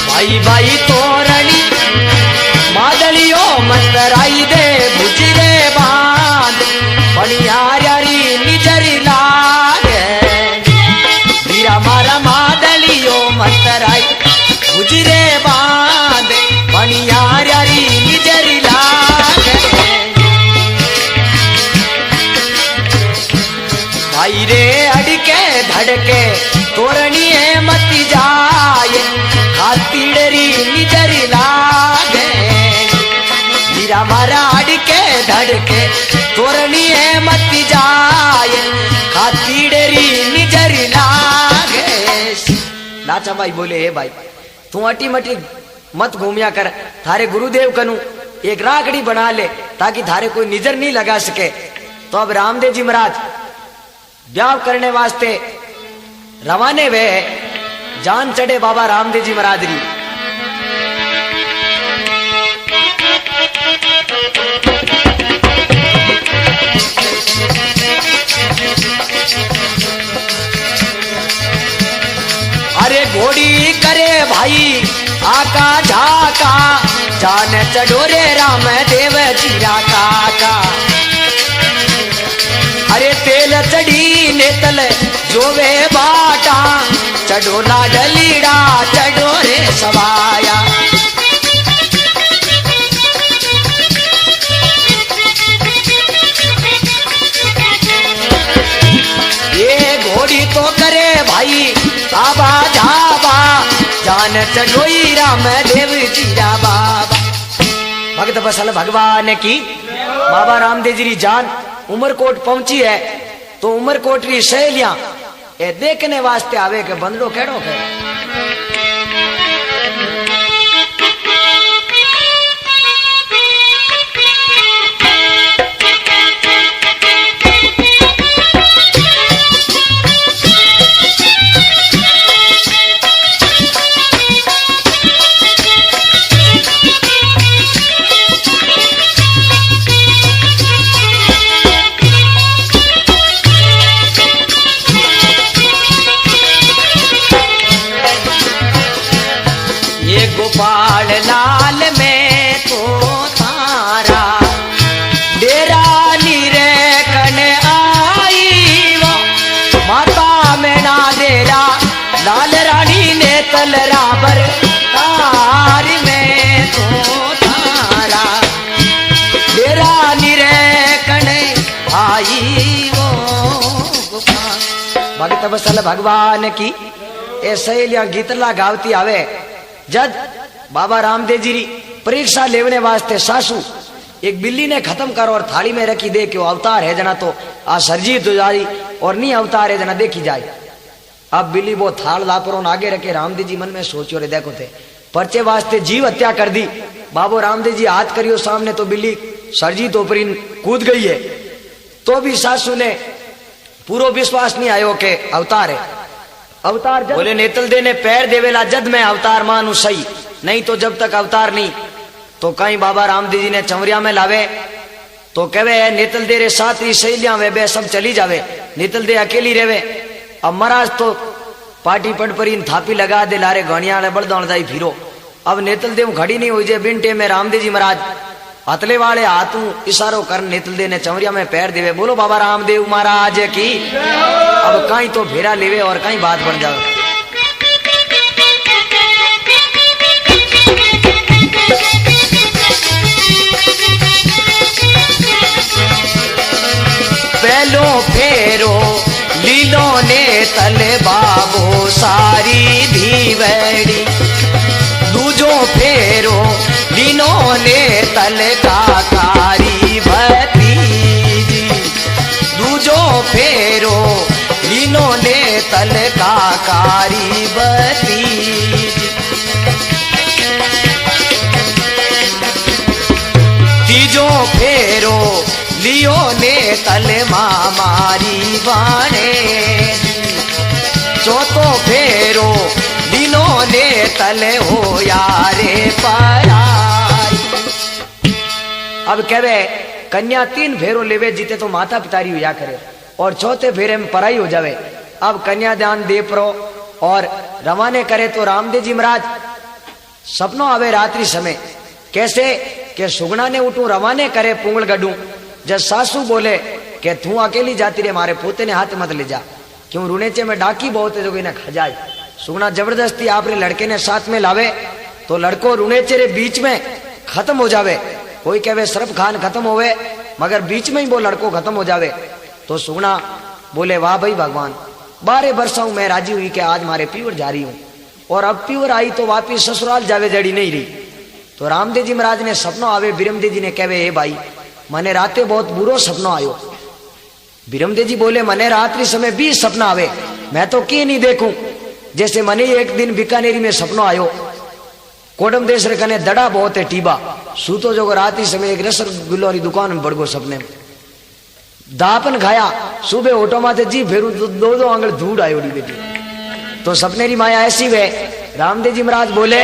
भाई भाई तोरणी मादलियो मतराई दे बुझरे बांध बनियारी निजरी लागे बीरा मारा मादलियो मतराई बुझरे बांध बनियारी निजरी लागे। भाई रे अड़के धड़के तोरणी मती जाए खातीडरी निजरी लागे हीरा मारा अड़के धड़के तोरणी मती जाए खातीडरी निजरी लागे। लाचा भाई बोले हे भाई तू अटी मटी मत घूमिया कर थारे गुरुदेव कनु एक राखड़ी बना ले ताकि थारे कोई निजर नहीं लगा सके। तो अब रामदेव जी महाराज ब्याह करने वास्ते रवाने वे जान चढ़े बाबा रामदेव जी महाराज री। अरे घोड़ी करे भाई आका झाका, जान चढ़ोरे राम देव जीरा काका। अरे तेल चढ़ी नेतल जोवे बाटा, चढ़ोला डलीड़ा चढ़ोरे सवाया। ये घोड़ी तो करे भाई आबा झाबा, जान चढ़ोई राम देव जीरा बाबा। भक्त बसल भगवान की बाबा रामदेव जी जान उमरकोट पहुंची है, तो उमरकोट की सहेलियां ये देखने वास्ते आवे के बंदड़ो केड़ो है। गोपाल लाल में तो तारा डेरा नीरे कने आई वो, माता में ना डेरा लाल रानी ने तल राबर तार में तो तारा डेरा नीरे कने आई वो गोपाल। भक्त बसल भगवान की ए सहेलियां गीतला गावती आवे। जब बाबा रामदेव जी परीक्षा लेवने वास्ते सासू एक बिल्ली ने खत्म करो और थाली में रखी दे कि वो अवतार है जना तो आ सरजीत हो जाई, और नहीं अवतार है जना देखी जाए। अब बिल्ली वो थाल लापरों आगे रखे रामदेव जी मन में सोचो रे देखो थे पर्चे वास्ते जीव हत्या कर दी। बाबू रामदेव जी हाथ करियो सामने तो बिल्ली सरजीत ऊपरी कूद गई है, तो भी सासू ने पूरा विश्वास नहीं आयो के अवतार है। अवतार बोले नेतल दे ने पैर देवेला जद मैं अवतार मानू सही, नहीं तो जब तक अवतार नहीं। तो कहीं बाबा रामदेव जी ने चमरिया में लावे तो कहे नेतल दे रे साथ ही सहेलियां वे बे सब चली जावे, नेतल दे अकेली रेवे। अब महाराज तो पार्टी पड़ परी थापी लगा दे लारे घणिया बड़दौड़ जाई फिरो। अब नेतल देव खड़ी नहीं हुई जे बिनटे में रामदेव जी महाराज हथले वाले हाथों इशारो कर नेतल दे ने चमरिया में पैर देवे। बोलो बाबा रामदेव महाराज की। अब कहीं तो फेरा लेवे और कहीं बात बन जावे। पहलो फेरो लीलो ने तले बाबो सारी धीवड़ी, दूजो फेरो लीनो ने तल काकारी भतीजी, दूजो फेरो लीनो ने तल काकारी भतीजी। तीजो फेरो लियो ने तल मामारी बाणे, चौथो फेरो लीनो ने तले हो यारे पराई। अब कहे कन्या 3 फेरो लेवे जीते तो माता पितारी हुआ करे, और चौथे फेरे में पराई हो जावे। अब कन्यादान दे परो और रवाने करे तो रामदेव जी महाराज सपनों आवे रात्रि समय। कैसे के सुगना ने उठू रवाने करे पुंगल गडू। जब सासू बोले कि तू अकेली जाती रे, मारे पोते ने हाथ मत ले जा, क्यों रुनेचे में डाकी बहुत है जो इन्हें खजाए। सुगना जबरदस्ती आपने लड़के ने साथ में लावे तो लड़को रुनेचे रे बीच में खत्म हो जावे। कोई कहे सरफ खान खत्म होवे मगर बीच में ही वो लड़को खत्म हो जावे। तो सुगना बोले वाह भाई भगवान, 12 वर्षों मैं राजी हुई कि आज मारे प्योर जा रही हूं, और अब प्योर आई तो वापिस ससुराल जावे जड़ी नहीं रही। तो रामदेव जी महाराज ने सपनों आवे। बिरमदेव जी ने कहे हे भाई मने राते बहुत बुरो सपनों आयो। बिरमदेव जी बोले मने रात्रि समय 20 सपना आवे, मैं तो की नहीं देखूं। जैसे मने एक दिन बीकानेरी में सपनों आयो, कोडम देश रे कने दड़ा बहुत है टीबा, सूतो जो रात्रि समय एक रसगुल्लो री दुकान में बढ़ गो। सपने में दापन खाया, सुबह ऑटो माथे जी फेरू तो 2 आंगल धूड़ आयो बेटी। तो सपने री माया ऐसी वे रामदेव जी महाराज बोले,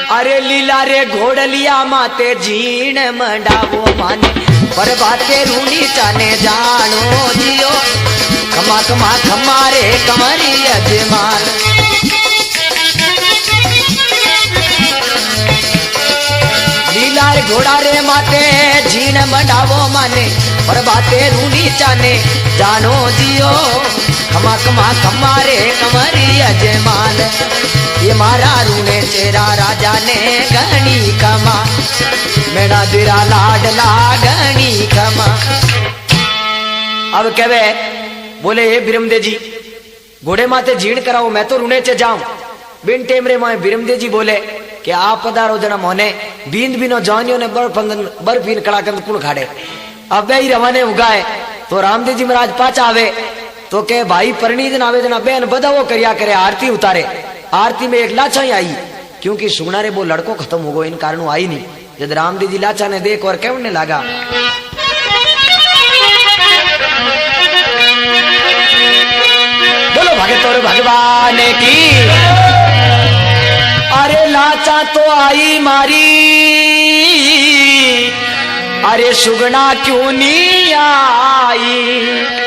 अरे लीला रे घोड़लिया माते जीण मंडावो माने, पर बाते रूनी चाने जानो जियो, खमा खमा खमारे कमरी अजमान। लीला रे घोड़ा रे माते जीण मंडावो माने, पर बाते रूनी चाने जानो जियो, खमा खमा खमारे कमरी अजमान। ये मारा रूने चेरा राजा ने गणी खमा, मेरा दिरा लाडला गणी खमा। अब कहवे बोले हे बिरमदेव जी घोड़े माते जीण कराओ, मैं तो रूने चे जाऊं। बिन टेमरे माए बिरमदेव जी बोले कि आप पधारो जन्म होने, बींद बिनो जानियो ने बर्फ बीन कड़ा कर कुण खाड़े। अब ही रवाने उगाए तो रामदेव जी महाराज पाचा आवे तो के भाई परिणीत नावे जना बेन बधाओ करिया करे, आरती उतारे। आरती में एक लाचा ही आई, क्योंकि सुगना रे वो लड़को खत्म हो गो, इन कारण आई नहीं। जब रामदेव जी लाचा ने देख और कहने लगा, बोलो भगत और भगवान की। अरे लाचा तो आई मारी, अरे सुगना क्यों नहीं आई।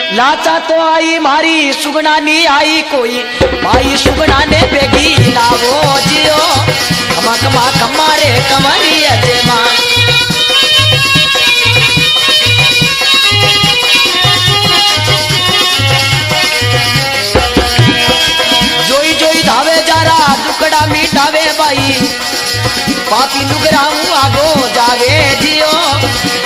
लाचा तो आई मारी, सुगना नहीं आई कोई, भाई सुगना ने बेगी लावो जियो, खमा खमा खमारे कमरी अजमान। जोई जोई धावे जारा दुकड़ा मिटावे भाई, पापी नुगराऊ आगो जावे जियो,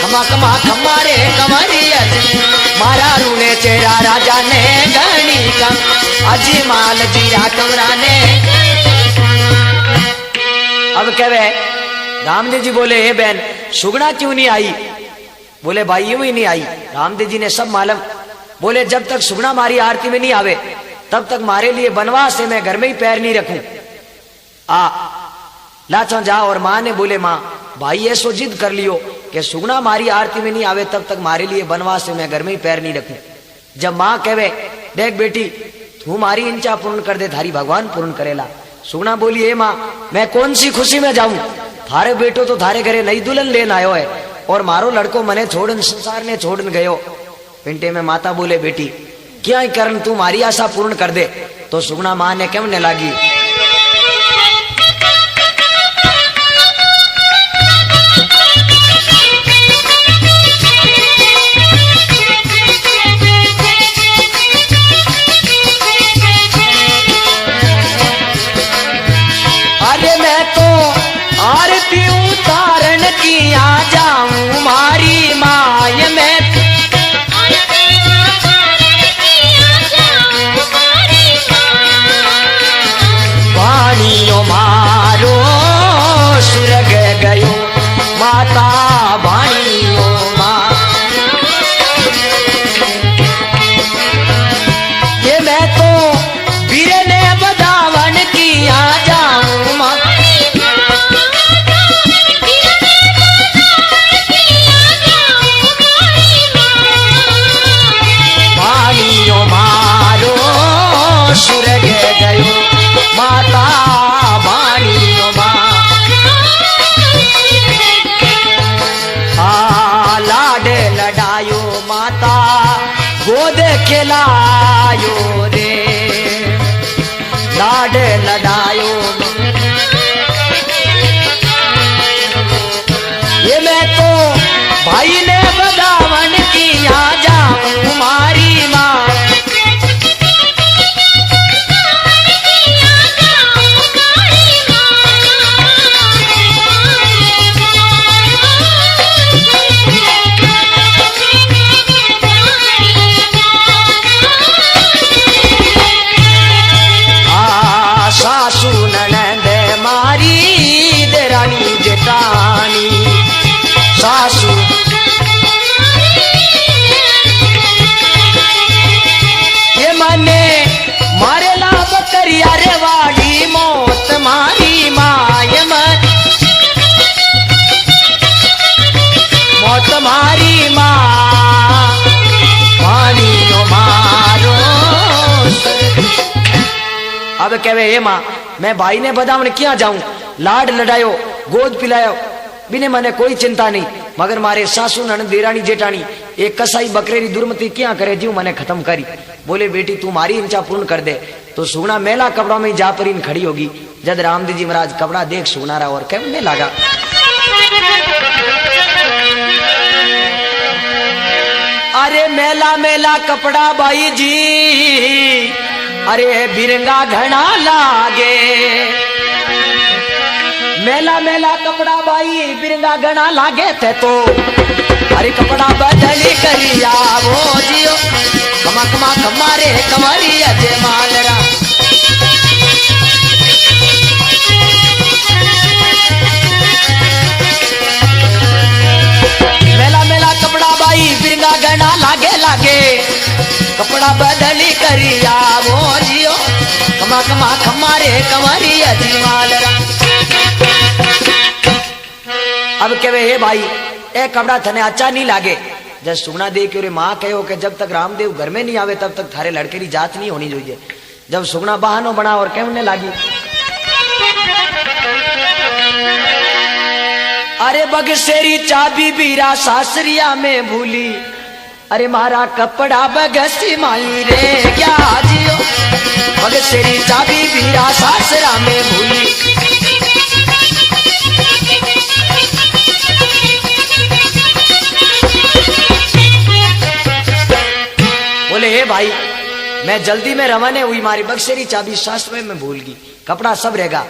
खमा खमा खमारे कमरी अजमान। मारा रूने चेरा राजा ने गणी कम, अजी माल जीरा कमरा ने। अब कहवे रामदेव जी बोले हे बहन सुगना क्यों नहीं आई। बोले भाई यूं ही नहीं आई। रामदेव जी ने सब मालूम। बोले जब तक सुगना हमारी आरती में नहीं आवे तब तक मारे लिए बनवास से मैं घर में ही पैर नहीं रखूं। आ लाचा जा। और माँ ने बोले माँ भाई ऐसो जिद कर लियो कि सुगना मारी आरती में नहीं आवे तब तक मारे लिए बनवास से मैं घर में ही पैर नहीं रखूं। जब माँ कहवे देख बेटी तू मारी इंचा पूर्ण कर दे, थारी भगवान पूर्ण करेला। सुगना बोली हे माँ मैं कौन सी खुशी में जाऊं, थारे बेटो तो थारे घरे नई दुल्हन लेन आयो है और मारो लड़को मने छोड़न संसार ने छोड़न गयो। पिंटे में माता बोले बेटी क्या ही करन तू मारी आशा पूर्ण कर दे। तो सुगना माँ ने कहने लगी अरे मैं तो आरती उतारन की आ जाऊं मारी माय में। वाणियों मारो सुरग गयो माता वाणियों माँ। ये मैं तो वीर ने बदावन की आ जाऊं माँ। वाणियों मारो सुरग गयो माता वाणियों माँ। लाड लडायो माता गोद खिलायो रे, लाड लडायो। ये मैं तो भाई ने बदावन की आ जाऊं मारी माँ। सासू ननद मारी देरानी जेठानी सासू। ये मने मारे ला बकरिया रे वाली मौत मारी माय मौत मारी माँ। अब कहवे हे माँ मैं भाई ने बदावन क्या जाऊं, लाड लड़ायो गोद पिलायो बिने मने कोई चिंता नहीं, मगर मारे सासू नन देरानी जेठानी एक कसाई बकरेरी दुर्मति क्या करे जीव मने खत्म करी। बोले बेटी तू मारी इंचा पूर्ण कर दे। तो सुगना मेला कपड़ा में जा पर इन खड़ी होगी। जद रामदेव जी महाराज कपड़ा देख सुगना रहा और कहने लगा अरे मेला मेला कपड़ा बाई जी, अरे बिरंगा घना लागे। मेला मेला कपड़ा बाई बिरंगा घना लागे थे तो अरे कपड़ा बदली करिया वो जियो कमा कमा कमारे कमरी अजय मालरा। मेला मेला कपड़ा बाई बिरंगा घना लागे लागे, कपड़ा बदली करिया वो जियो कमा कमा कमारे कमरी अजय मालरा। अब कहे हे भाई ए कपड़ा थने अच्छा नहीं लागे। जब सुगना दे के माँ कहो कि जब तक रामदेव घर में नहीं आवे तब तक थारे लड़के की जात नहीं होनी चाहिए। जब सुगना बहानो बना और कहने लगी अरे बगसेरी चाबी बीरा सासरिया में भूली, अरे मारा कपड़ा बगसी माई रे क्या जियो। बगसेरी चाबी बीरा सासरा में भूली, बोले हे भाई मैं जल्दी में रवाने हुई, मारी बक्सेरी चाबी शास्त्र में भूल गई, कपड़ा सब रहेगा।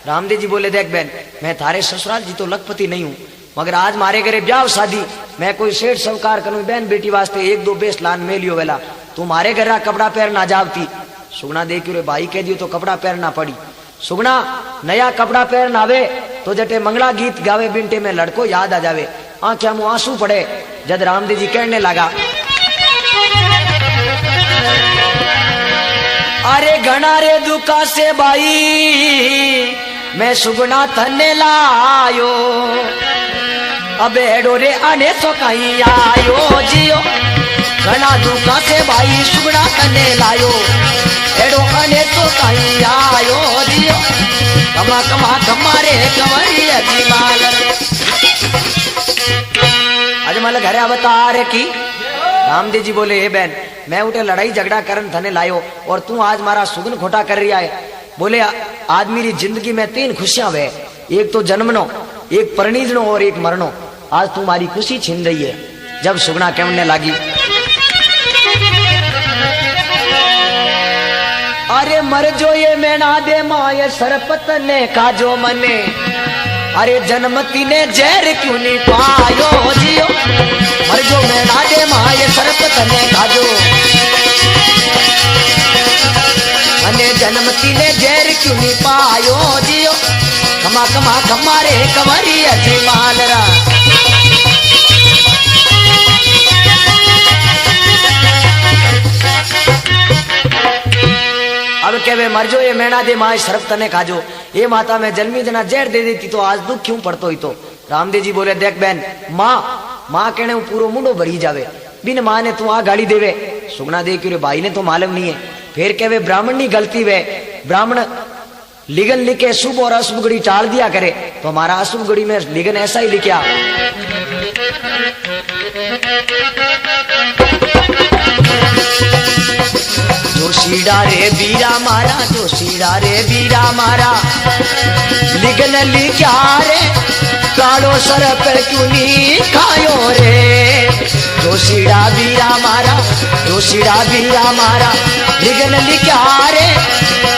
रामदेव जी बोले देख बहन मैं थारे ससुराल जी तो लखपति नहीं हूँ, मगर आज मारे घरे ब्याह शादी मैं कोई सेठ सवकार करूँ बहन बेटी वास्ते एक दो बेस लान में लियो वेला तू मारे घर कपड़ा पैर ना जावती। सुगना देख रे भाई कह दियो तो कपड़ा पैर ना पड़ी। सुगना नया कपड़ा पैर ना आवे तो जटे मंगला गीत गावे बिंटे में लड़को याद आ जावे, आंखें मुँह आंसू पड़े। जद रामदेव जी कहने लगा अरे घना रे दुका से बाई मैं सुगना थने लायो, अब एडो रे आने तो कहीं आयो जियो। घना दुका से भाई सुगना थने लायो, एडो आने तो कहीं आयो जियो कमा कमा कमारे कमरी अजीमाल। अजमल घरे अवतार की। रामदेव जी बोले हे बहन मैं उठे लड़ाई झगड़ा करन थने लायो और तू आज मारा सुगन खोटा कर रही है। बोले आदमी री जिंदगी में तीन खुशियां वे, एक तो जन्मनो, एक परिणीजनो और एक मरनो। आज तुम्हारी खुशी छीन रही है। जब सुगना कहने लगी अरे मर जो ये मैना दे माए सरपत ने काजो मने, अरे जन्मती ने जहर क्यों नहीं पायो जियो। मर जो मैना दे माए सरपत ने काजो मने, जन्मती ने जहर क्यों नहीं पायो जियो कमा कमा कमारे कमरी अजी मालरा। अब कहवे मर जो ये मैना दे माए सरप तने खाजो, ये माता में जन्मी जना जहर दे देती तो आज दुख क्यों पड़तो ही। तो रामदेव जी बोले देख बहन माँ कहने पूरो मुंडो भरी जावे, बिन माँ ने तू आ गाड़ी देवे। सुगना दे के भाई ने तो मालूम नहीं है। फिर कहवे ब्राह्मण नहीं गलती वे, ब्राह्मण लिगन लिखे शुभ और अशुभ घड़ी टाल दिया करे तो हमारा अशुभ घड़ी में लिगन ऐसा ही लिखा। जोशीड़ा रे बीरा मारा, जोशीड़ा रे बीरा मारा, लिगन लिखा रे कालो सरप क्यों नहीं खायो रे। जोशीड़ा बीरा मारा, जोशीड़ा बीरा मारा, लिगन लिखा रे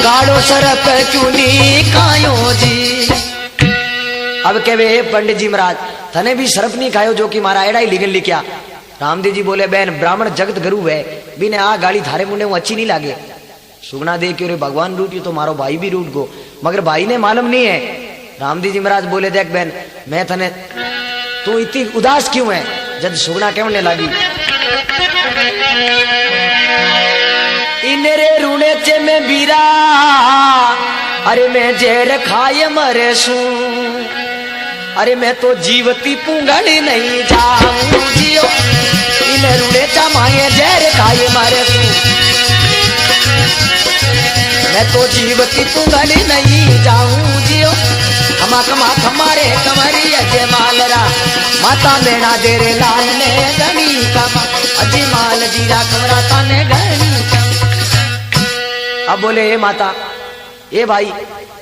कालो सरप क्यों नहीं खायो जी। अब कहवे पंडित जी महाराज थने भी सरप नहीं खायो जो कि मारा एड़ा ही लिगन लिखा। रामदेव जी बोले बहन ब्राह्मण जगत गुरु है, बिने आ गाली थारे मुंडे में अच्छी नहीं लागे। सुगना दे के भगवान रूट तो मारो भाई भी रूट गो, मगर भाई ने मालूम नहीं है। रामदेव जी महाराज बोले देख बहन मैं थने तू इतनी उदास क्यों है। जब सुगना कहने लगी इनरे रूणे चे में बीरा, अरे मैं जहर खाए मरे सू, अरे मैं तो जीवती पुंगड़ी नहीं जाऊं जियो। इन रूणे चा माए जहर खाए मरे सू, मैं तो जीवती पुंगली नहीं जाऊं जियो खमा खमा खमारे कमरी अजय मालरा माता मेणा देरे लाल ने गणी कमा अजय माल जीरा कमरा ताने गणी कमा। अब बोले हे माता ए भाई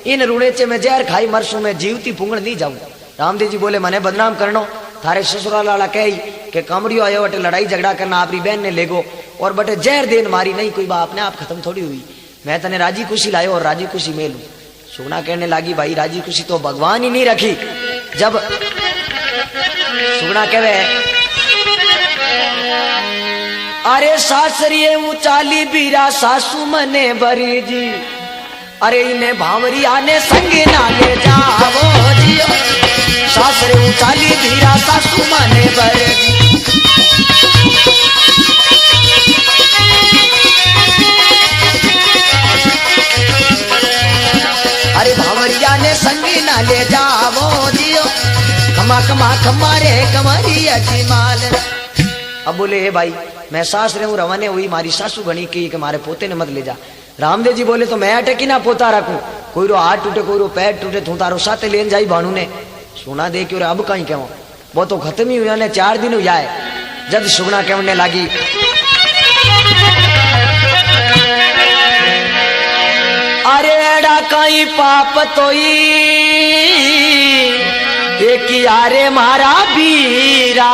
इन रूणेचे में जहर खाई मरसू में जीवती पुंगण नहीं जाऊं। रामदेव जी बोले मने बदनाम करनो थारे ससुराल वाला कही के कमरियो आयो बटे लड़ाई झगड़ा करना आपरी बहन ने लेगो और बटे जहर देन मारी नहीं कोई बात अपने आप खत्म थोड़ी हुई। मैं तने राजी खुशी लायो और राजी खुशी में लू। सुगना कहने लगी भाई राजी खुशी तो भगवान ही नहीं रखी। जब सुगना कहे अरे सासरिये ऊंचाली बीरा सासू मने बरी जी अरे इन्हें भावरिया ने संग ना ले जावो जियो सासरे ऊंचाली बीरा सासू मने बरी जी। अरे भावरिया ने संगी ना ले जावो जियो खमा खमा खमारे कमरी अजी माल। अब बोले हे भाई मैं सास रहूं रवाने हुई मारी सासू गणी की कि मारे पोते ने मत ले जा। रामदेव जी बोले तो मैं अटकी ना पोता रखूं कोई रो हाथ टूटे कोई रो पैर टूटे तू तारो साथे लेन जाई भाणू ने। सुना दे कि अब कहीं कहूं वो तो खत्म ही हुआ ने 4 दिन हुआ है। जब सुगना कहने लगी अरे एड़ा कहीं पाप तोई देखी आरे मारा बीरा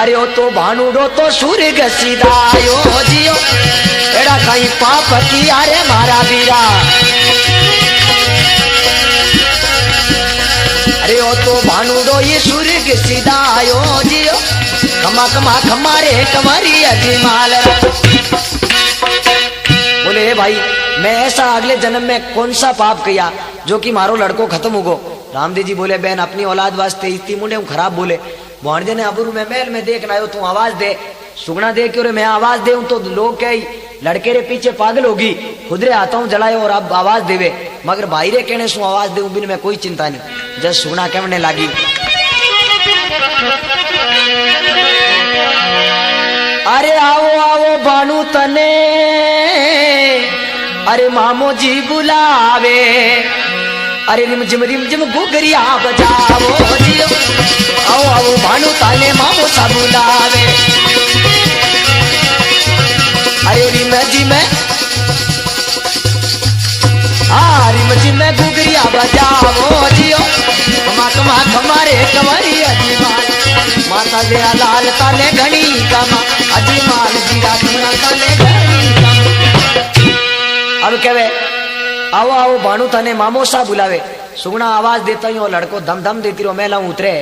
अरे ओ तो भानुडो तो सूर्य सीधायो जियो एड़ा कहीं पाप की आरे मारा बीरा अरे ओ तो भानुडो ये सूर्य सीधायो जियो खमा खमा खमारे कमरी अजी माल। बोले हे भाई मैं ऐसा अगले जन्म में कौन सा पाप किया जो कि मारो लड़को खत्म हो गो। रामदेव जी बोले बहन अपनी औलाद वास्ते इतनी मुंडे खराब बोले भाणजे ने अबरू में महल में देखना आयो तू आवाज दे। सुगना दे क्यों रे मैं आवाज दे तो लोग कही लड़के रे पीछे पागल होगी खुद रे आता हूँ जलाए और अब आवाज देवे मगर भाई रे कहने सु आवाज दे बिन में कोई चिंता नहीं। जब सुगना कहने लगी अरे आओ आओ भानु तने अरे मामो जी बुलावे अरे रिम जिम गुगरिया बजाओ जियो आओ आओ भानु ताने मामो सा बुलावे अरे रिम जी में गुगरिया बजाओ जियो कमा कमा कमारे कमरी अजी माल माता दे लाल ताने घनी कमा अजी माल जीरा कमरा ताने घनी कमा। अब कहवे आओ आओ भानु तने मामो सा बुलावे। सुगना आवाज देता ही लड़को दम दम देती रो मेला उतरे।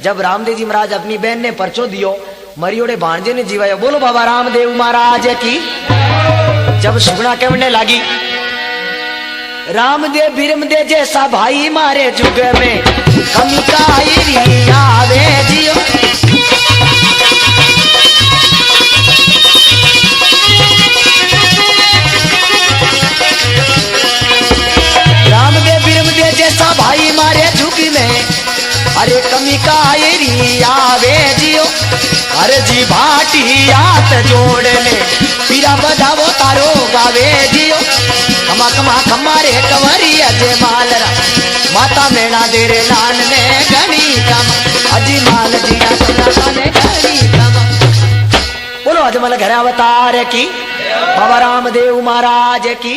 जब रामदेव जी महाराज अपनी बहन ने परचो दियो मरियोड़े भाणजे ने जीवायो बोलो बाबा रामदेव महाराज की। जब सुगना कहने लगी रामदेव बिरम दे जैसा भाई मारे जुग में कमी का आवे जियो रामदेव बिरम दे जैसा भाई मारे जुग में अरे कमी का आवे जियो अरे जी भाटी हाथ जोड़ने पीरा बधावो तारो गावे जियो खमा खमा खमारे कमरी अजय मालरा माता मेणा देरे लान ने घनी कमा अजी माल जीरा कमरा ने घनी कमा। बोलो अजमल घर अवतार की बाबा रामदेव महाराज की।